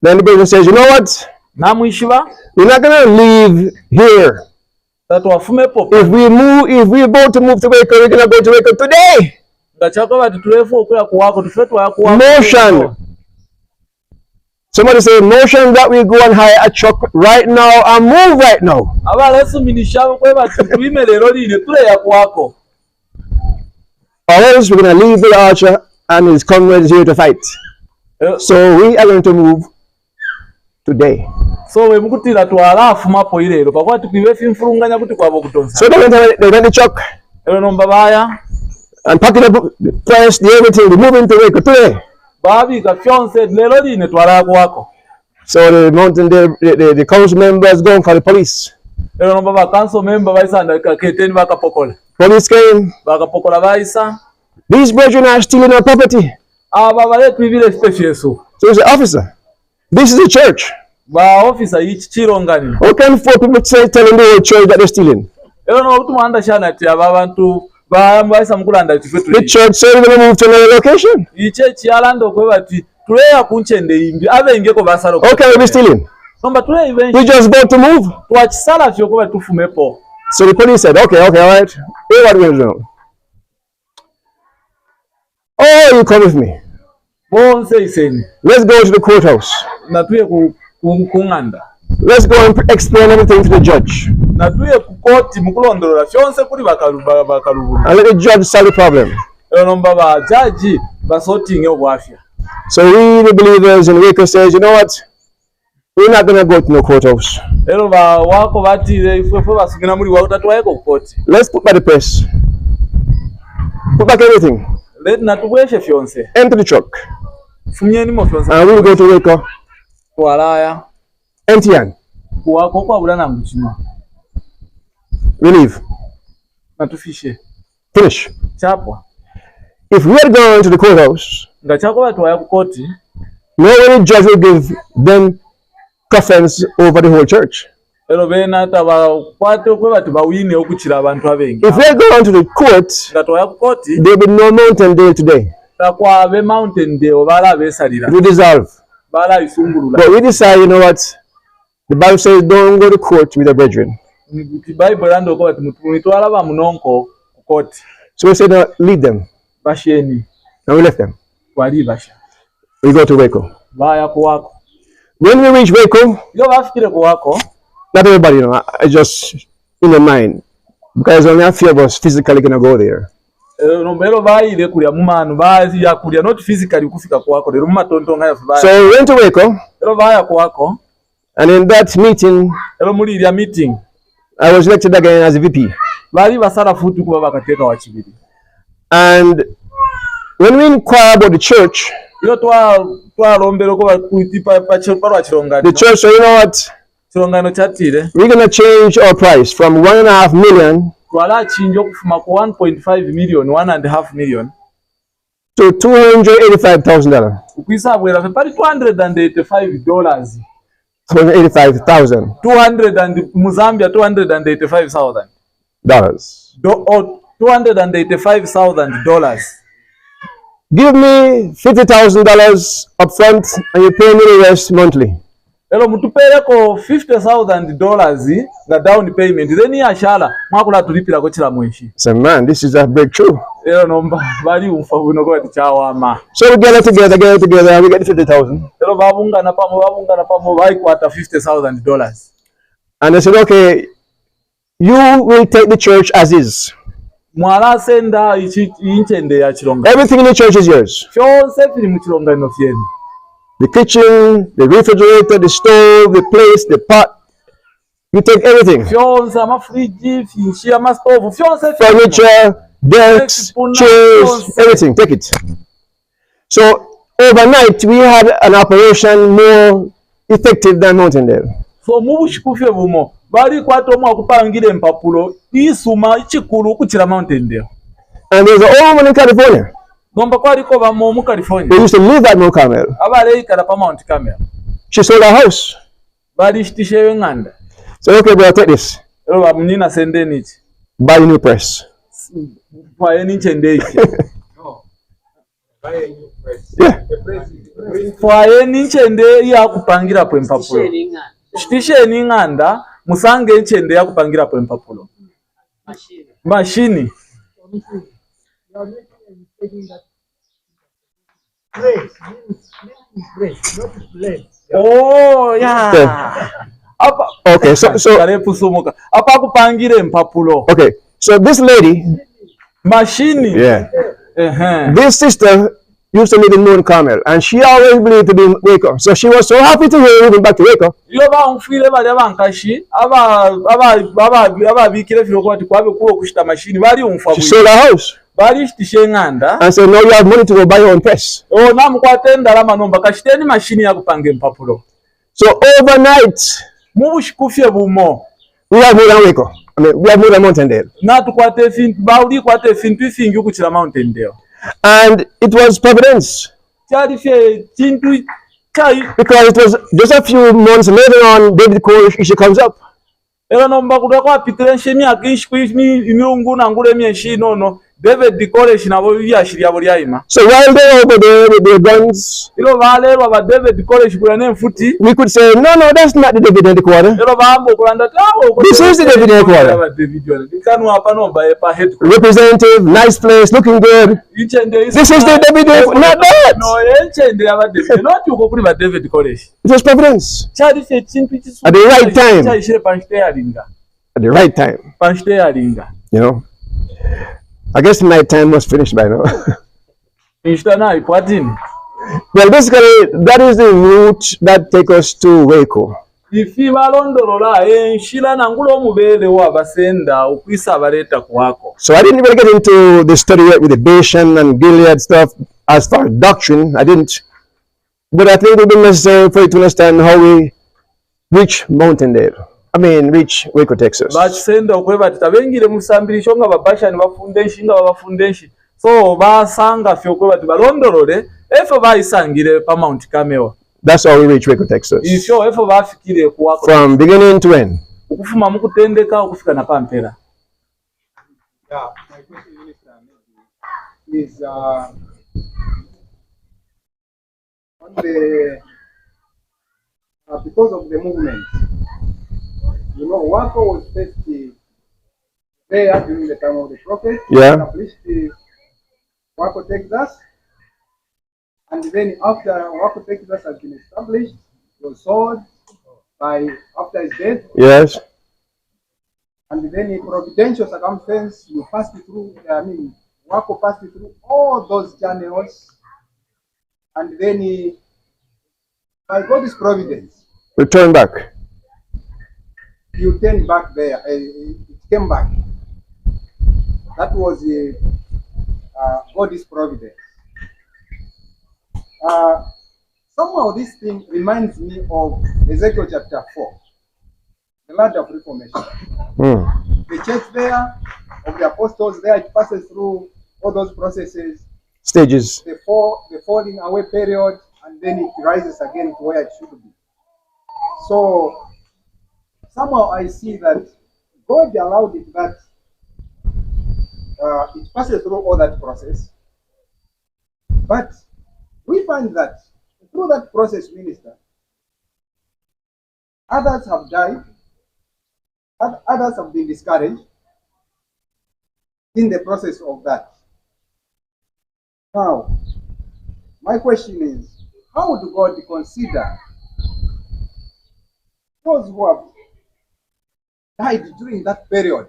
Then the brethren says, you know what? We're not going to leave here. If we vote to move to Waco, we're going to go to Waco today. Motion. Somebody say, motion that we go and hire a truck right now and move right now. Or else we're going to leave the archer and his comrades here to fight. So we are going to move today. So we mukutira twala afuma po ilero pakwati kwiwefi mfurunganya kuti kwabo kutonsa. So they went the truck nomba baya and packing up the press, the everything, we move into Waco today. Babi ka fiance lero line twala kwako. So the council members going for the police. Nomba ba council member baisanda ka keteni bakapokola. Police came. Bakapokola baisa. These brethren are stealing our property. Baba letu vile special so. So he's the officer. This is a church. Ba officer each chirongani. How can 4 people say telling the whole church that they're stealing? The church said we're going to move to another location. How can we be stealing? We just about to move. So the police said, okay, all right. Hey, what are we going to do? Oh, you come with me. Let's go to the courthouse. Let's go and explain everything to the judge. And let the judge solve the problem. So we, the believers in Waco, says, you know what? We're not going to go to no courthouse. Let's put back the press. Put back everything. Enter the truck. And we'll go to Waco. Empty hand. We leave. Finish. If we had gone to the courthouse, no judge will give them preference over the whole church. If we had gone to the court, there will be no Mountaindale today. We dissolve. But we decide, you know what? The Bible says don't go to court with the brethren. So we said, no, leave them. And we left them. We go to Waco. When we reach Waco, not everybody, you know, I just in the mind. Because only a few of us physically going to go there. So we went to Waco. And in that meeting, I was elected again as a VP. bali basala futi kuba bakateeka wa kibiri. And when we inquire about the church, Iyo twalombera ko pa lwa kirongano. the church, so you know what? Kirongano kyatire. We're going to change our price from 1.5 million Twala kinja okufuma ku 1.5 million, 1.5 million. to $285,000. Ukwisa bwera pali $285. 285,000 200 and mu Zambia $285,000. Or $285,000. Give me $50,000 up front and you pay me the rest monthly. Elo mutupereko $50,000 nga down payment, then yashala mwakula tulipira ko kila mweshi. So man, this is a breakthrough. Elo nomba bali umfa buno ko tichawama. So we get it together, and we get the 50,000. Elo babungana pamo bayikwata $50,000. And they said, okay, you will take the church as is. Mwala senda inchende ya chilonga. Everything in the church is yours. Fyonse fili mu chilongano fyenu. The kitchen, the refrigerator, the stove, the plates, the pot. You take everything. Fyonse amafriji, fishi, amastove, fyonse Furniture, desks, chairs, everything. Take it. So overnight, we had an operation more effective than Mountaindale. So mubushikufye bumo bali kwatomo akupangire empapulo isuma chikulu kuchira Mountaindale. And there's an old woman in California. Gomba kwaliko bamo mu California. They used to live at Mount Carmel. Abale ikala pa Mount Carmel. She sold her house. Bali shitishe nganda. So okay, brother, take this. Elo bamnina sende nichi. Buy a new press. Kwa eni chende iki. No. Buy a new press. Yeah. The press is Kwa eni chende ya kupangira po empapulo. Shitishe ni nganda musange chende ya kupangira po empapulo. Machine. Oh yeah. Apa Okay, so apa kupangire empapulo. okay, so this lady, Machine. yeah, This this sister used to live in Mount Carmel, and she always believed to be in Waco. So she was so happy to hear moving back to Waco. iyo bamfire bali abankashi aba bikire firo kwati kwabe kuwo kushita machine bali umfa She sold her house bali shitishe nganda. and said, "Now you have money to go buy your own press." Oh namukwatenda la manomba kashiteni machine ya kupanga empapulo. So overnight, Mubushikufye bumo we have more than Waco. I mean, we have more than Mountaindale. na tukwate fintu bauli kwate fintu fingi kuchira Mountaindale. And it was providence, Cyari fye kintu kai because it was just a few months later on, David Koresh issue comes up. era nomba kudako apitire myaka imirungu nangure myeshi nono David Koresh nabo yashiriya buri yayima. So while they were over there with their guns, Ilo balerwa ba David Koresh kulane mfuti. we could say, no, that's not the David headquarters. Ilo baambo kulanda tawo. This is the David headquarters. Dikanu hapa no ba pa headquarters. Representative, nice place, looking good. This is the David headquarters. Not that. No, enchende aba David. Not yuko kuri ba David Koresh. It was providence. Cyari fye kintu kisu. At the right time. Cyari panshite yalinga. At the right time. Panshite yalinga. You know. I guess night time was finished by now. Inshtana ikwatini. Well, basically, that is the route that takes us to Waco. Ifi balondolola enshila nangulo mubele wa basenda ukwisa baleta kwako. So I didn't really get into the study yet with the Bashan and Gilead stuff as far as doctrine. I didn't. But I think it would be necessary for you to understand how we reach Mountaindale. Reach Waco, Texas. Basenda okweba titabengire musambirisho nga babashani bafundenshi nga bafundenshi. So basanga fyo okweba tibalondolole efo bayisangire pa Mount Carmel. That's how we reach Waco, Texas. Ifyo efo bafikire kuwako. From beginning to end. Ukufuma mukutendeka ukufika na pampera. Yeah, my question, Minister, is on the because of the movement. You know, Waco was first there during the time of the prophet. Yeah. Established Waco, Texas, and then after Waco, Texas has been established, it was sold after his death. Yes. And then in providential circumstance, you passed through. Waco passed through all those channels, and then by God's providence, Return back. you turned back there. It came back. That was God's providence. Somehow this thing reminds me of Ezekiel chapter 4, the land of Reformation. The church there, of the apostles there, it passes through all those processes. Stages. The falling away period, and then it rises again to where it should be. So somehow I see that God allowed it that it passes through all that process. But we find that through that process, minister, others have died, others have been discouraged in the process of that. Now, my question is, how would God consider those who have died during that period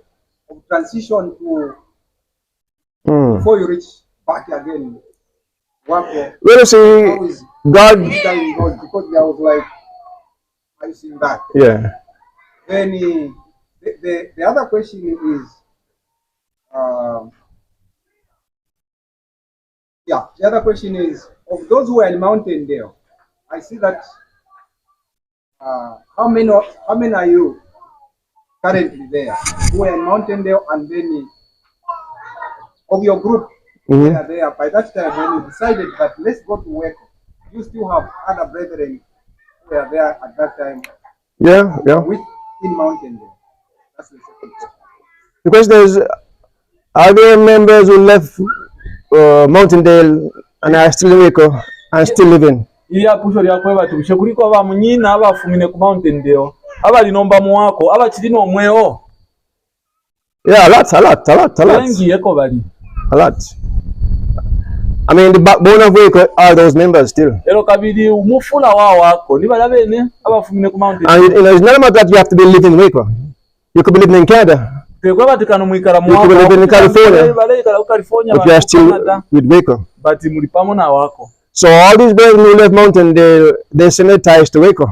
of transition to before you reach back again? Well, you see, God, because there was like, I see that. Yeah. Then the other question is, the other question is, of those who are in Mountaindale, I see that, how many are you currently there who are in Mountaindale, and then of your group who are there by that time when you decided that let's go to work, you still have other brethren who are there at that time? Yeah. In Mountaindale. That's the second question. Because are there members who left Mountaindale and are still in Waco and still living? Iya pusho lya kweba tubishe kuliko abamunyina abafumine ku Mountaindale abali nomba muwako abakirino omweo. Yeah, a lot. Wengi yeko bali. A lot. I mean, the backbone of Waco are those members still. Ero kabiri umufula wako ni bala bene abafumine ku Mountaindale. And it's not about that you have to be living in Waco. You could be living in Canada. You could be living in California. But you are still with Waco. So all these brothers who left Mountaindale, they send their ties to Waco.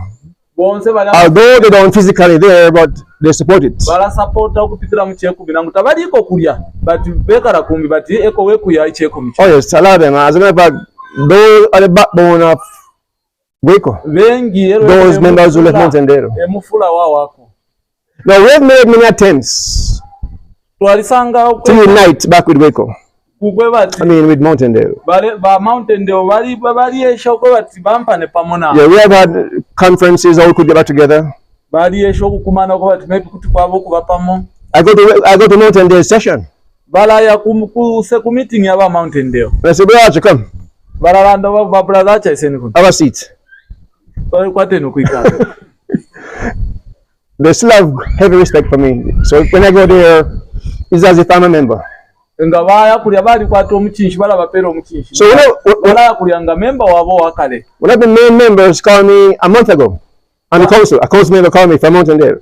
Although they don't physically there, but they support it. Oh yes, a lot of them. As a matter of fact, those are the backbone of Waco. Those members who left Mountaindale. Now we've made many attempts to unite back with Waco. I mean with Mountaindale. Yeah, we have had conferences how we could get back together. I go to Mountaindale session. And I say, brother, come. Have a seat. They still have heavy respect for me. So when I go there, it's as if I'm a member. So when I've been main members call me a month ago. And a council member called me from Mountaindale.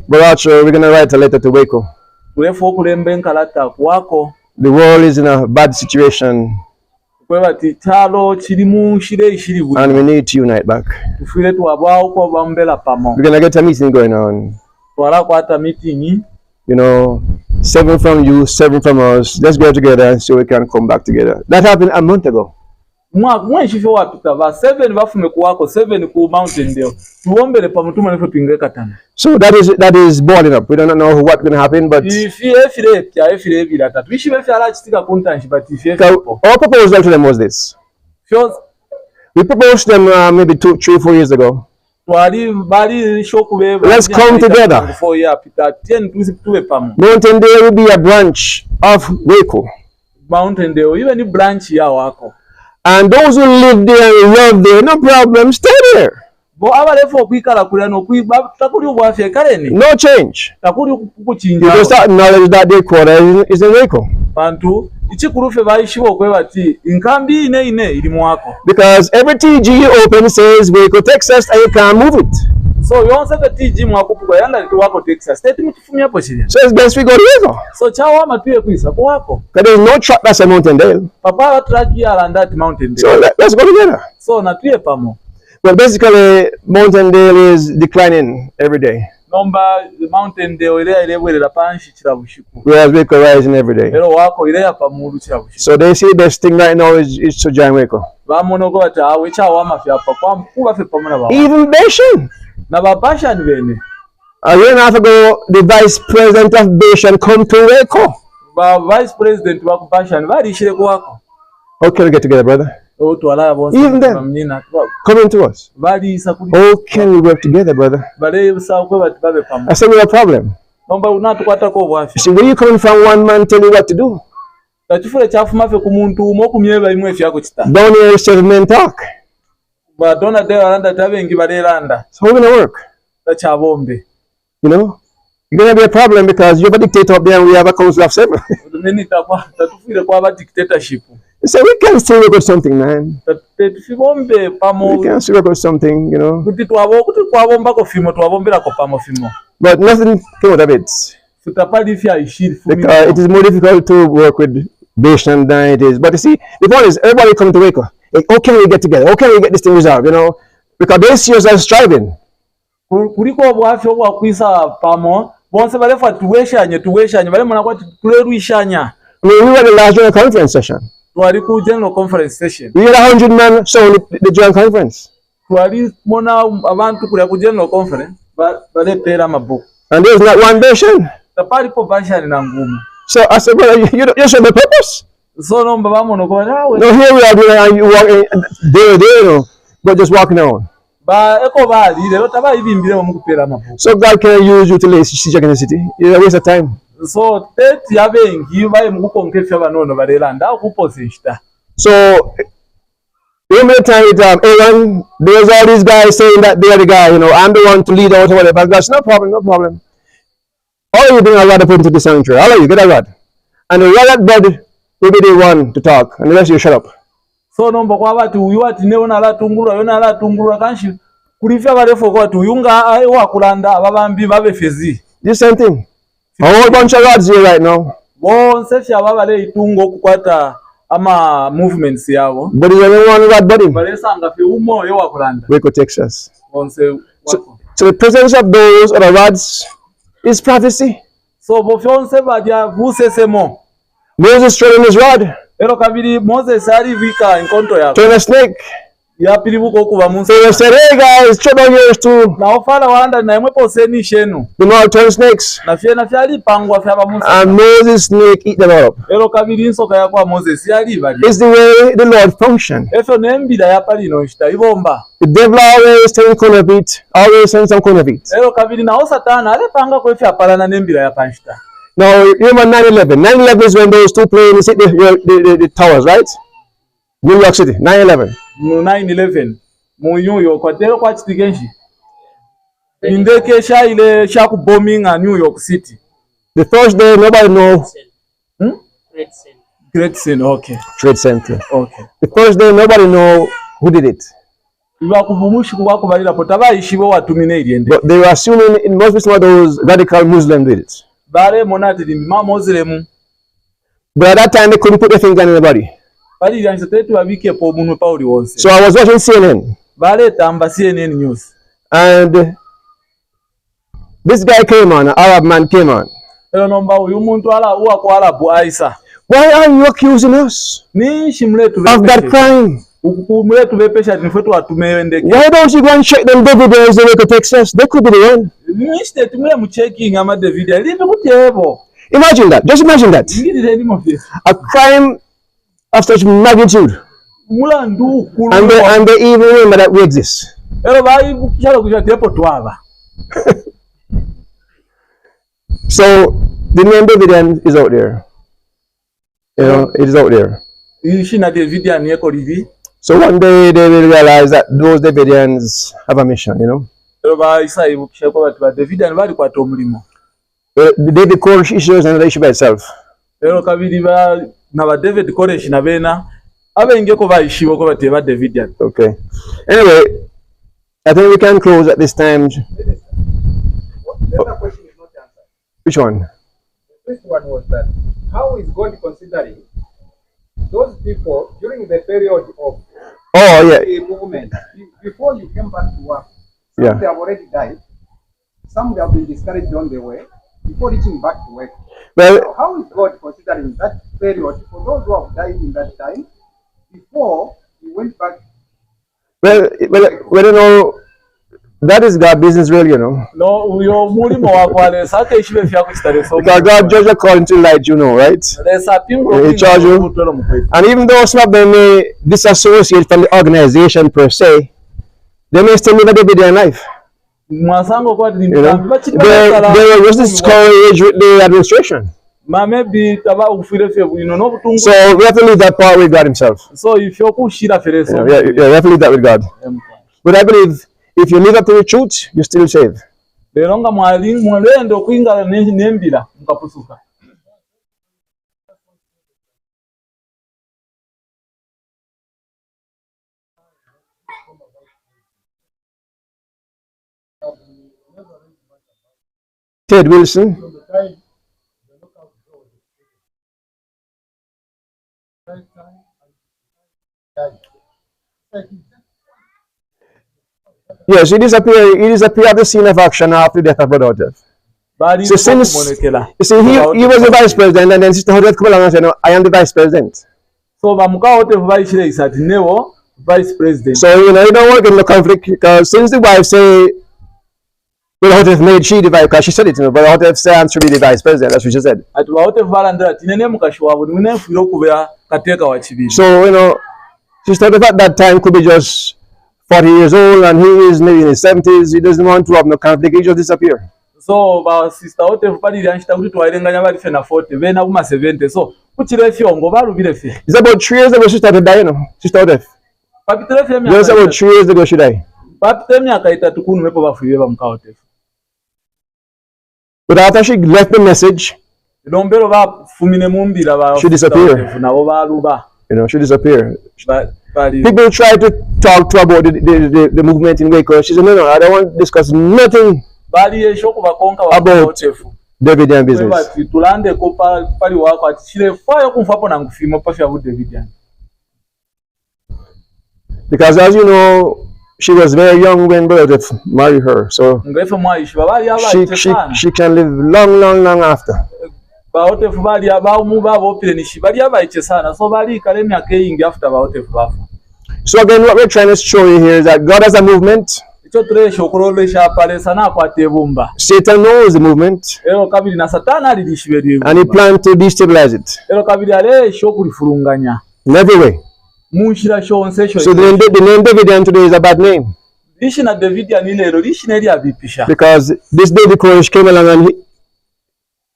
But actually, we're going to write a letter to Waco. The world is in a bad situation. And we need to unite back. We're gonna get a meeting going on. You know, 7 from you, 7 from us. Let's go together so we can come back together. That happened a month ago. So that is boiling up. We don't know what's gonna happen, but our proposal to them was this. We proposed them maybe 2, 3, 4 years ago. Let's come together. Mountaindale will be a branch of Waco. And those who live there and love there, no problem, stay there. No change. You just acknowledge that their quarter is in Waco. Because every TG you open says Waco, Texas, and you can't move it. So it's best we go to Waco. Because there's no truck that's a Mountaindale. So let's go together. so natuye pamo Well, basically, Mountain Dale is declining every day, nomba mountain de ile ilebwerera panshi kira bushiku whereas Waco rising every day. ero wako ile yapamulu kira bushiku So they see the best thing right now is to join Waco. bamonoko bati awe chawa mafya pa kwa mkuba fe pamuna bawa Even Bashan. na babasha ni bene A year and a half ago, the vice president of Bashan come to Waco. ba vice president wa kubasha ni bali shire kwako How can we get together, brother? otu ala bonse Even them. bamnyina Come to us. bali sakuli How can we work together, brother? bale sa ko bati babe pamo I said, we have a problem. nomba unatukwata ko bwafi See, where you coming from, one man tell you what to do. kachifure chafuma fe kumuntu umo kumyeba imwe fyako kita Down here, 7 men talk. ba dona de alanda tabengi balelanda So how we gonna work? tachabombe You know? You're gonna be a problem because you have a dictator up there and we have a council of 7. nini takwa tatufire kwa ba dictatorship You say, we can still work with something, man. tufibombe pamo We can still work with something, you know. kuti twabomba ko fimo twabombera ko pamo fimo But nothing came out of it. tutapali fya ishiri fumi Because it is more difficult to work with Bashan than it is. But you see, the point is, everybody come to Waco. Like, how can we get together? How can we get this thing resolved, you know? Because they see us as striving. kuliko bwafi obwakwisa pamo bonse balefa tuweshanye bale mona kwati tulerwishanya I mean, we were the last joint conference session. twali ku general conference session We had 100 men showing the joint conference. twali mona abantu kulya ku general conference baletera mabuku And there's not one Bashan. tapalipo bashani na ngumu So I said, brother, you should have a purpose. so nomba bamono ko nawe No, here we are doing and you walk there, you know, but just walking around. ba eko bali lero tabayibimbire mu kupera mabuku So God can use you to lay siege in the city. It's a waste of time. so teti yabengi baye mu kukonkefya banono balelanda okuposishita So remember the time with Aaron, there's all these guys saying that they're the guy, you know, I'm the one to lead out or whatever. God's no problem, no problem. All you bring a rod to put into the sanctuary. All of you get a rod. And the rod that bud will be the one to talk, and the rest of you shut up. so nomba kwa bati uyu ati ne ona la tungulwa kanshi kulifya balefo kwa ati uyunga wa kulanda ababambi babefezi The same thing. A whole bunch of rods here right now. bonse fya babale itungo okukwata ama movements yabo But there's only one rod budding. balesanga fe umo yo wa kulanda Waco, Texas. bonse wako So the presence of those other rods is prophecy. so bo fyonse badia busesemo Moses trading his rod, ero kabiri Moses ali vika enkonto yako turn a snake. yapili buko okuba munsi So they said, hey guys, try down yours too. na ofala wanda na imwe poseni shenu The Lord turn snakes. na fyali pangwa fya bamunsi And Moses' snake eat them all up. ero kabiri nsoka yakwa Moses yali bali It's the way the Lord function. efyo nembira yapali no shita ibomba The devil always telling counterfeit, always saying some counterfeit. ero kabiri nawo satana alepanga kwefya apalana nembira yapanshita Now, remember 9/11. 9/11 is when those two planes hit the towers, right? New York City, 9/11. mu 9/11 mu New York atero kwa chitikenshi indeke shaile shaku bombing a New York City The first day, nobody know. Great Sin okay Trade Center. okay The first day, nobody know who did it. ibakuvumushi kwako balira potabayishibo watumine iliende But they were assuming it must be some of those radical Muslims did it. bare monati ma Muslim But at that time, they couldn't put their finger on anybody. bali yanse tetu babike po munwe Pauli wonse So I was watching CNN. bare tamba CNN news And this guy came on, an Arab man came on. ero nomba uyu muntu ala uwa kwa Arabu Aisa Why are you accusing us ni shimletu of that crime? ukumletu bepesha tinfetu watumewendeke Why don't you go and check them Davidians in Waco, Texas? They could be the one. nishite tumwe mu checking ama Davidian lipi kutebo Imagine that. Just imagine that. ngirire ni mofye A crime of such magnitude. mulandu ukulu And they even remember that we exist. ero bayi bukishalo kuja tepo twaba So the name Davidian is out there. You know, it is out there. ishina Davidian yeko livi So one day they will realize that those Davidians have a mission, you know. ero bayisa ibukisha kwa bati ba Davidian bali kwata omulimo The David Koresh issues and the issue by itself. ero kabiri ba na ba David Koresh na bena abengeko bayishibo ko bati ba Davidian Okay. Anyway, I think we can close at this time. The other question is not answered. Which one? The first one was that how is God considering those people during the period of Oh, yeah. before you came back to work, some Yeah. they have already died, some they have been discouraged on the way before reaching back to work. Well, Now, how is God considering that period for those who have died in that time before you went back? well, you know, that is God's business, really, you know. no uyo mulimo wakwalesa ate ekibe fyakukitaleso Because God judges according to light, you know, right? lesa pingo He charge you. obutolo mukwetu And even though some of them may disassociate from the organization per se, they may still live a Davidian life. mwasango kwati You know, they were just discouraged with the administration. maybe taba ufire fye bwino n'obutungu So we have to leave that part with God Himself. so ifyo kushira fereso Yeah, we have to leave that with God. But I believe if you live up to the truth, you're still saved. lero nga mwalenda okuyingala n'embira mukapusuka Ted Wilson. Yes, he disappeared at the scene of action after the death of Brother Hotef. bali So since, kumonekela you see, he was the vice president, and then Sister Hotef come along and said, no, I am the vice president. so bamuka wote bayishire isati newo vice president So, you know, you don't work in the conflict, because since the wife say, Brother Hotef made she the vice, because she said it, you know, Brother Hotef said should be the vice president, that's what she said. ati bawote balandira tinene mukashi wabo nimwe nfiro okubera kateeka wa kibiri So, you know, Sister Hotef at that time could be just 40 years old, and he is maybe in his 70s, he doesn't want to have no conflict, he just disappear. so ba sister wote balira nshita kuti twalenganya bali fe na 40 bena kuma 70 so kuchire fyongo balubire fe It's about 3 years ago she started dying, you know, Sister Hotef. papitire fe Just about 3 years ago she died. papitire myaka itatu kunu mepo bafuye bamuka wote But after she left the message, lombero bafumine mumbira ba She disappeared. nabo baluba you know, she disappeared. bali People try to talk to her about the movement in Waco. She said, no, I don't want to discuss nothing bali esho kubakonka about Davidian business. bati tulande ko pali wako ati chile fayo kumfapo na ngufimo pafya bu Davidian Because as you know, she was very young when Brother married her. So ngefe mwayishi babali aba she can live long after. baotefu bali abamu babopire nishi bali abayiche sana so bali kale myaka eyingi after baotefu bafa So again, what we're trying to show you here is that God has a movement. icho turesha okulolesha pale sana kwate bumba Satan knows the movement, ero kabiri na satana alilishiberi and he planned to destabilize it ero kabiri alesha okulifurunganya in every way. munshira shonse sho So the name Davidian today is a bad name, lishi na Davidian lero lishi neri abipisha because this David Koresh came along and he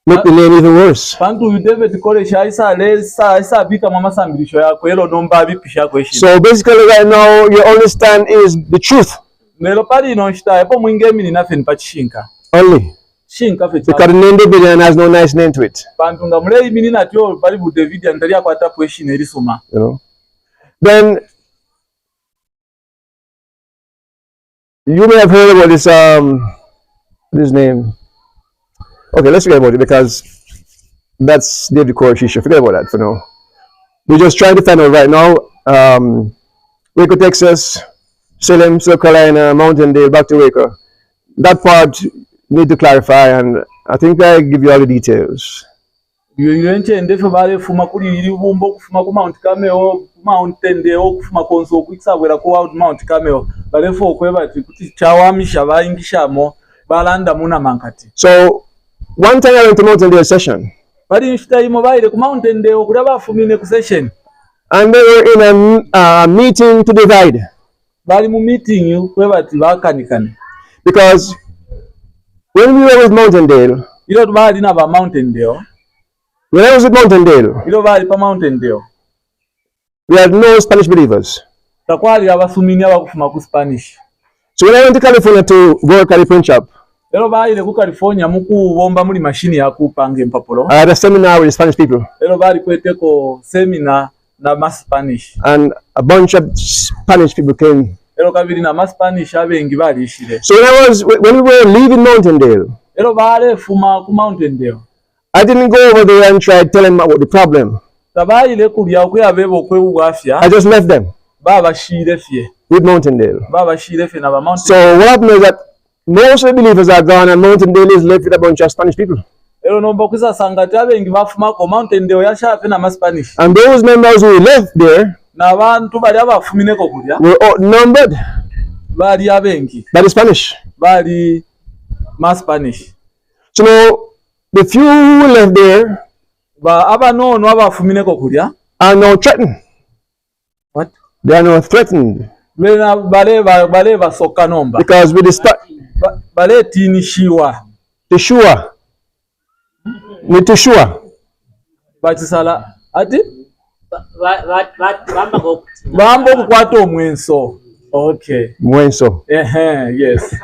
made the name even worse. pantu David kolesha isa bika mama sambilisho yako ero nomba abipisha ko ishi So basically right now your only stand is the truth lero pali no shita epo mwingemi ni nafe nipachishinka only, shinka fe because the name Davidian has no nice name to it, pantu nga mulei mini natyo pali bu Davidian ndali akwata pweshi neri suma you know. Then you may have heard about this name. Okay, let's forget about it, because that's David Koresh issue. Forget about that for now. We're just trying to find out right now. Waco, Texas, Salem, South Carolina, Mountain Dale, back to Waco. That part need to clarify, and I think I give you all the details. Yuyenche ndefe bale fuma kuli iri bumbo kufuma ku Mount Cameo, Mountain Dale kufuma konso kwitsabwera ku Mount Cameo. Bale fo kweba kuti chawamisha bayingishamo balanda muna mankati. So one time I went to Mountain Dale session, Bali nshita imo baile ku Mountain Dale kuli bafumine ku session. and they were in a meeting to divide, Bali mu meeting kweba ti bakanikane. because when we were with Mountain Dale, Ilo bali na ba Mountain Dale. when I was with Mountain Dale, Ilo bali pa Mountain Dale. we had no Spanish believers. Takwali abasumini abakufuma ku Spanish. So when I went to California to work at the print shop, Elo bali ku California muku bomba muri machine ya kupanga empapuro. I had a seminar with Spanish people, Elo bali kweteko seminar na ma Spanish. and a bunch of Spanish people came. Elo kabiri na ma Spanish abengi bali ishire. So when we were leaving Mountain Dale, Elo bale fuma ku Mountain Dale. I didn't go over there and try to tell them about the problem. Tabaile kulya okuyabebo kwebugafya. I just left them. baba shirefye with Mountaindale. baba shirefye na ba mountain. So what happened is that most of the believers are gone and Mountaindale is left with a bunch of Spanish people. Ero nomba kuza sangati abengi bafuma ko Mountaindale yashafe na ma Spanish. And those members who left there Na bantu bali abafumineko kulya were outnumbered bali abengi by the Spanish. bali ma Spanish. So now the few who left there Ba abanono abafumineko kulya are now threatened. what They are now threatened bena bale basoka nomba because with the bale tinishiwa Teshua, with Teshua, batisala ati bambo kukwata omwenso. Okay. Mwenso. Yes.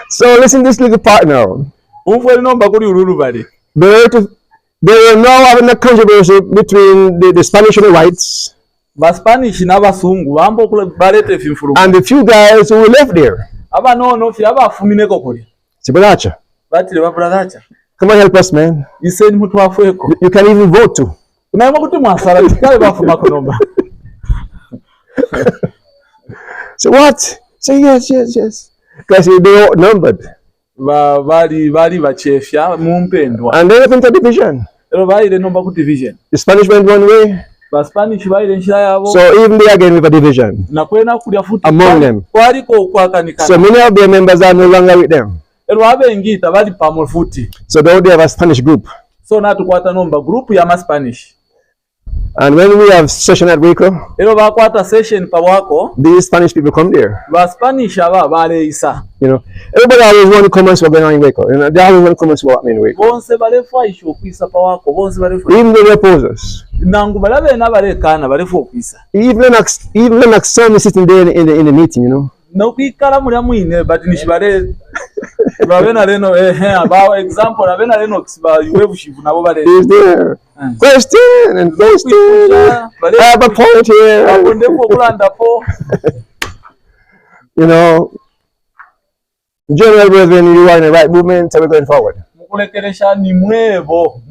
So listen to this little part now. Umfwe nomba kuli ururu bali. They were now having a controversy between the Spanish and the whites Ba Spanish na basungu bambo kule balete fimfuru. and the few guys who left there. Abanono fi abafumineko kulya Sibaracha, batile ba brother. come on, help us, man. Iseni mtu afweko. You can even vote too. Unaima kuti mwasala tikale bafuma kunomba. So what? Say yes. Because they were outnumbered. Bali bachefya mumpendwa. And they went into division. Ero baile nomba ku division. The Spanish went one way. Ba Spanish baile nshira yabo. So even they again with a division Na kwena kulya futi among them. kwaliko kwakanikana. So many of their members are no longer with them. Ero abengita bali pamwe futi. So now they have a Spanish group. So natukwata nomba group ya ma Spanish. And when we have session at Waco, Ero bakwata session pa wako these Spanish people come there. ba Spanish aba bale isa. You know, everybody always want to come and see what's going on in Waco. You know, they always want to come and see what's happening in Waco. Bonse bale faisha okwisa pa wako bonse bale fa. Even though they oppose us. Nangu balabe na bale kana bale fo okwisa. Even like some is sitting there in the meeting, you know. No kwikala mulya mwine but nishibale babena leno about example babena leno kiba yuwebushivu nabo bale. He's there. Question and question. I have a point here. Akonde ko kulanda po. You know, general brethren, you are in the right movement, so we're going forward. Mukulekeresha ni mwebo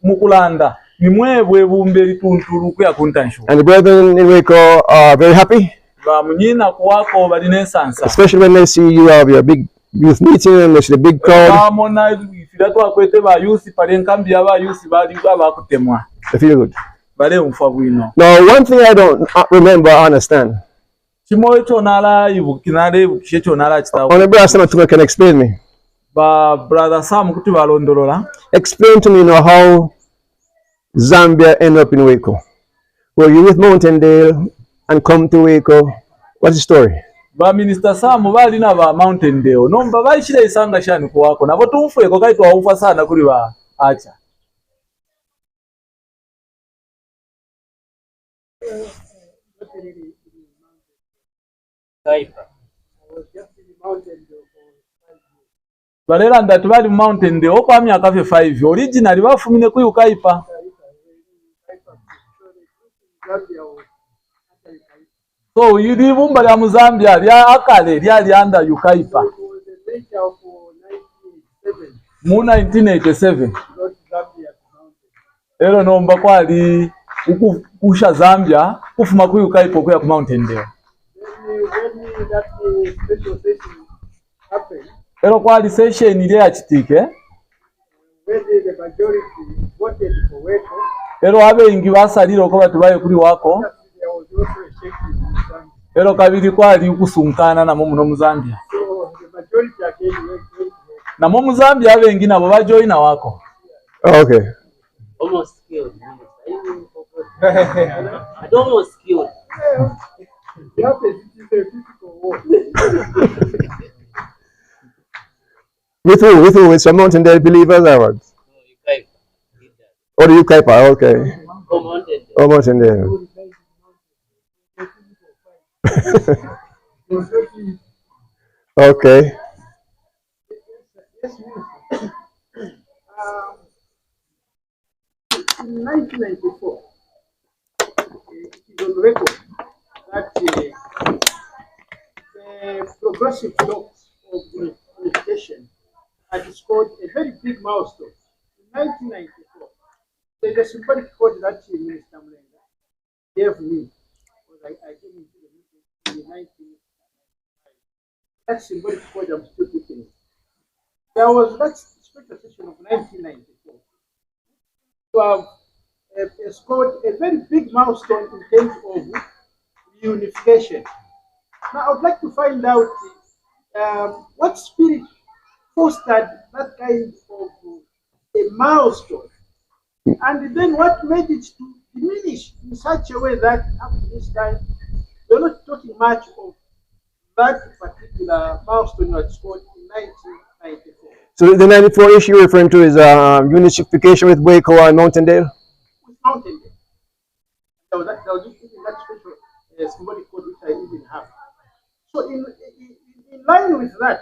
mukulanda ni mwebo ebumberi tunturu kuya kuntanshu. And the brethren in Waco are very happy, Ba munyina kuwako bali nesansa. especially when they see you have your big youth meeting and they see the big crowd. Amona ifidatu akwete ba yusi pale nkambi aba yusi bali bakutemwa. They feel good. Bale umfa bwino. Now, one thing I don't remember or understand. Chimo echo nala ibukinale ibukishe cho nala chitawo. Only brother Sam can explain me. Ba brother Sam kuti balondolola. Explain to me, you know, how Zambia ended up in Waco. Were you with Mountaindale and come to Waco? What's the story? Ba Minister Sam bali na ba Mountaindale. Nomba baishira isanga shani kuwako. Nabo tumfweko kaitwa ufa sana kuli ba acha. Balela ndati bali Mountaindale okwa myaka 5 originally bafumine ku Ukaipa. So yili bumba lya Muzambia lya akale lyali under Ukaipa mu 1987. Ero nomba kwali ukusha Zambia kufuma ku Ukaipa kuya ku Mountaindale. Ero kwali session ile ya chitike. Ero abengi basalira ko batubaye kuri wako. Ero kabiri kwali ukusunkana na muno Muzambia. Na mu Muzambia abengi nabo bajoina wako. Okay. Almost killed. I almost killed. With who? With who? With some Mountaindale believers or what? Or the Ukaipa? Okay. Oh, Mountaindale. Okay. In 1994, it is on record that the progressive blocks of unification had scored a very big milestone. In 1994, there's a symbolic quote that Minister gave me, because I came into the meeting in 1995. That symbolic code I'm still keeping it. There was that special session of 1994 to have scored a very big milestone in terms of unification. Now, I would like to find out what spirit fostered that kind of a milestone, and then what made it to diminish in such a way that up to this time we're not talking much of that particular milestone was scored in 1994 So the 94 issue you're referring to is unification with Waco and Mountaindale? with Mountain Day. There was even that special symbolic code which I even have. So in line with that,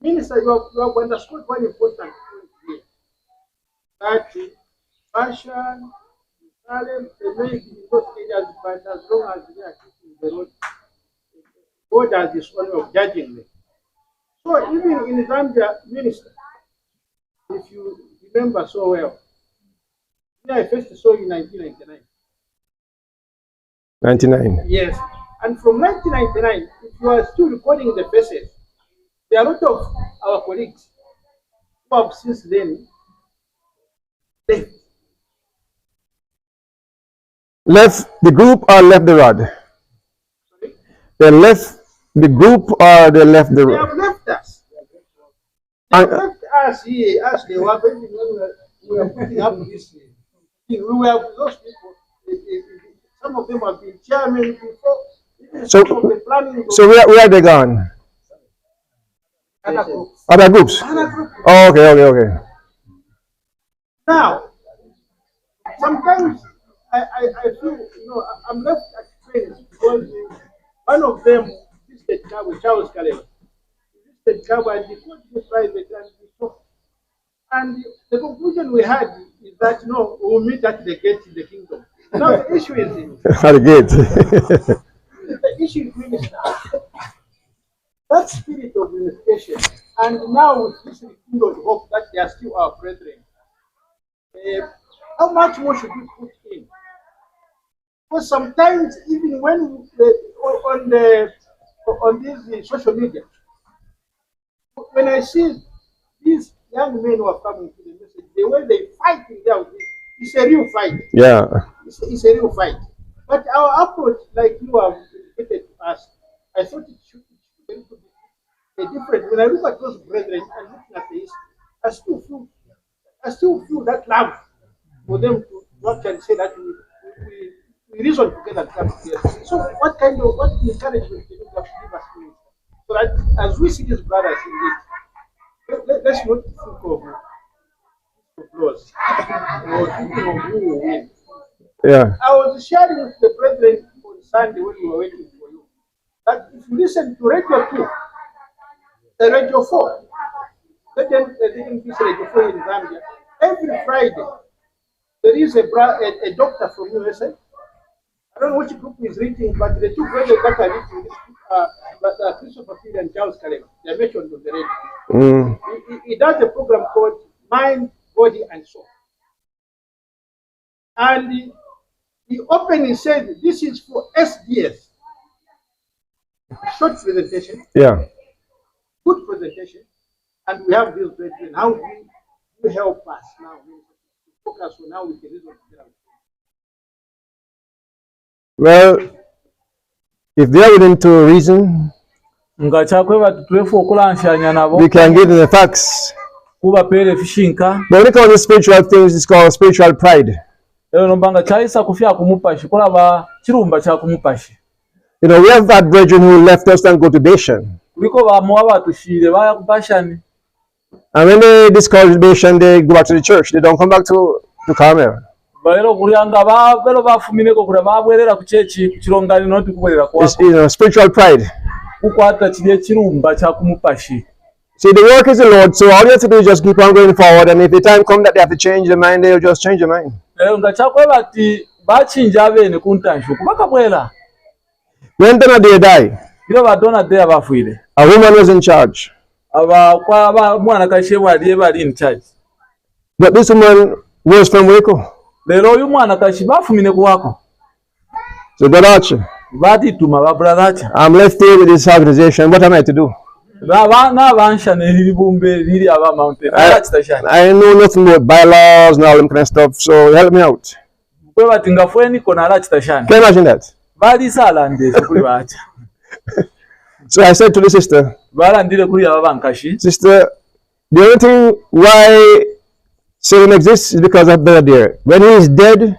Minister, you have understood one important point here. That Bashan, Salem, they may be in those areas, but as long as they are keeping the road, God has this honor of judging them. So even in Zambia, Minister, if you remember so well, I first saw you in 1999. 99. Yes. And from 1999, if you are still recording the faces, there are a lot of our colleagues who have since then left. Left the group or left the rod? Sorry? They left the group or they left the They rod? have left us. They have left us here as they were when we were putting up this thing. We were those people. Some of them have been chairmen before. So, Some of the planning. so where are they gone? Other groups. Other groups? Other groups. Oh, okay. Now, sometimes I feel, I'm left at pains because one of them visited Cabo, Charles Caleb, visited Cabo and he called me private and we talked. And the conclusion we had is that, we'll meet at the gate in the kingdom. Now the issue is, At the gate. the issue is minister. That spirit of unification, and now with this rekindled hope that they are still our brethren, how much more should we put in? Because sometimes, even when on this social media, when I see these young men who are coming to the message, the way they fight in there, it's a real fight. Yeah. It's a real fight. But our approach, like you have indicated to us, I thought it should be a different. When I look at those brethren and looking at this, I still feel that love for them to actually say that we reason together to come together. So what encouragement can you give us so that as we see these brothers in this, let's not think of applause or thinking of who will win. Yeah. I was sharing with the brethren on Sunday when we were waiting for you that if you listen to Radio 2, the Radio 4, they didn't use Radio 4 in Zambia, every Friday there is a doctor from USA. I don't know which group is reading, but the two brothers that are reading this Christopher Field and Charles Caleb, they are mentioned on the radio. He does a program called Mind, Body, and Soul. And he openly said, this is for SDS. Short presentation. Yeah. Good presentation. And we have this brethren. How do you help us now? Focus on how we can reason together. Well, if they are willing to reason, nga chakweba tutuefu okulanshanya nabo we can give them the facts. kuba pere fishinka But when it comes to spiritual things, it's called spiritual pride. ero nombanga chaisa kufya kumupashi kulaba chirumba cha kumupashi. We have had brethren who left us and go to Bashan. Kuliko bamuwa batushire baya kubashani. And when they discourage Bashan, they go back to the church. They don't come back to Carmel. Balero kulyanga bero bafumineko kula babwerera ku chechi kuchirongani noti kubwerera kwa. It's spiritual pride. Kukwata chile chirumba cha kumupashi. See, the work is the Lord, so all you have to do is just keep on going forward, and if the time comes that they have to change their mind, they'll just change their mind. Nga chakweba ati bachinja abene kuntansho kubaka bwela. When Donadea died, Ilo badona there bafuire. a woman was in charge. Aba kwa mwana kashebwa aliye bali in charge. But this woman was from Waco. Lero uyu mwana kashi bafumine kuwako. So, Brother Archer, batituma ba brother Archer. I'm left here with this organization. What am I to do? N'abanshana eribumbe riri aba mountain. I know nothing about bylaws and all them kind of stuff, so help me out. Kwe batinga fweni kona ala kitashana. Can you imagine that? Bali sala ndese kuli bacha. So I said to the sister, Bala ndile kuli aba bankashi. Sister, the only thing why Salem exists is because of Brother there. When he is dead,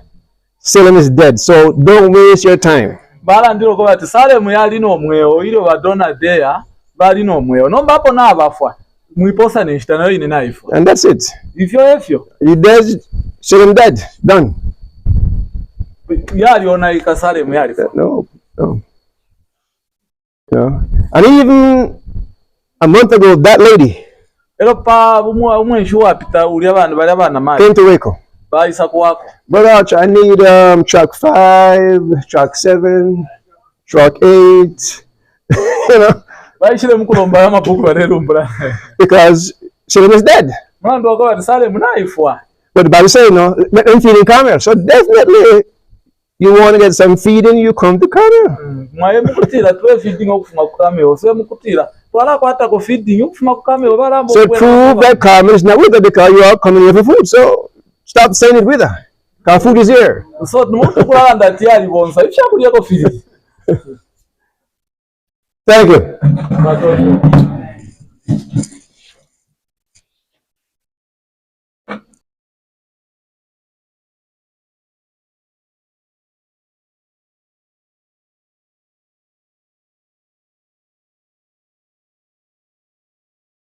Salem is dead. So don't waste your time. Bala ndilo kwa ati Salem yali no mweo ilo badona there bali no mweo. Nomba hapo na abafwa. Mwiposa nishita na yini naifu. And that's it. Ifyo. He dead, Salem dead. Done. Yali ona ika Salem yali. No. Yeah. And even a month ago, that lady came to Waco. Brother Archer, I need track 5, track 7, track 8, you know, because Salem is dead. But the Bible says, no, let them feed in Carmel. So definitely, you want to get some feeding, you come to Carmel. So prove that Carmel is not with her because you are coming here for food. So stop saying it with her. Because food is here. Thank you.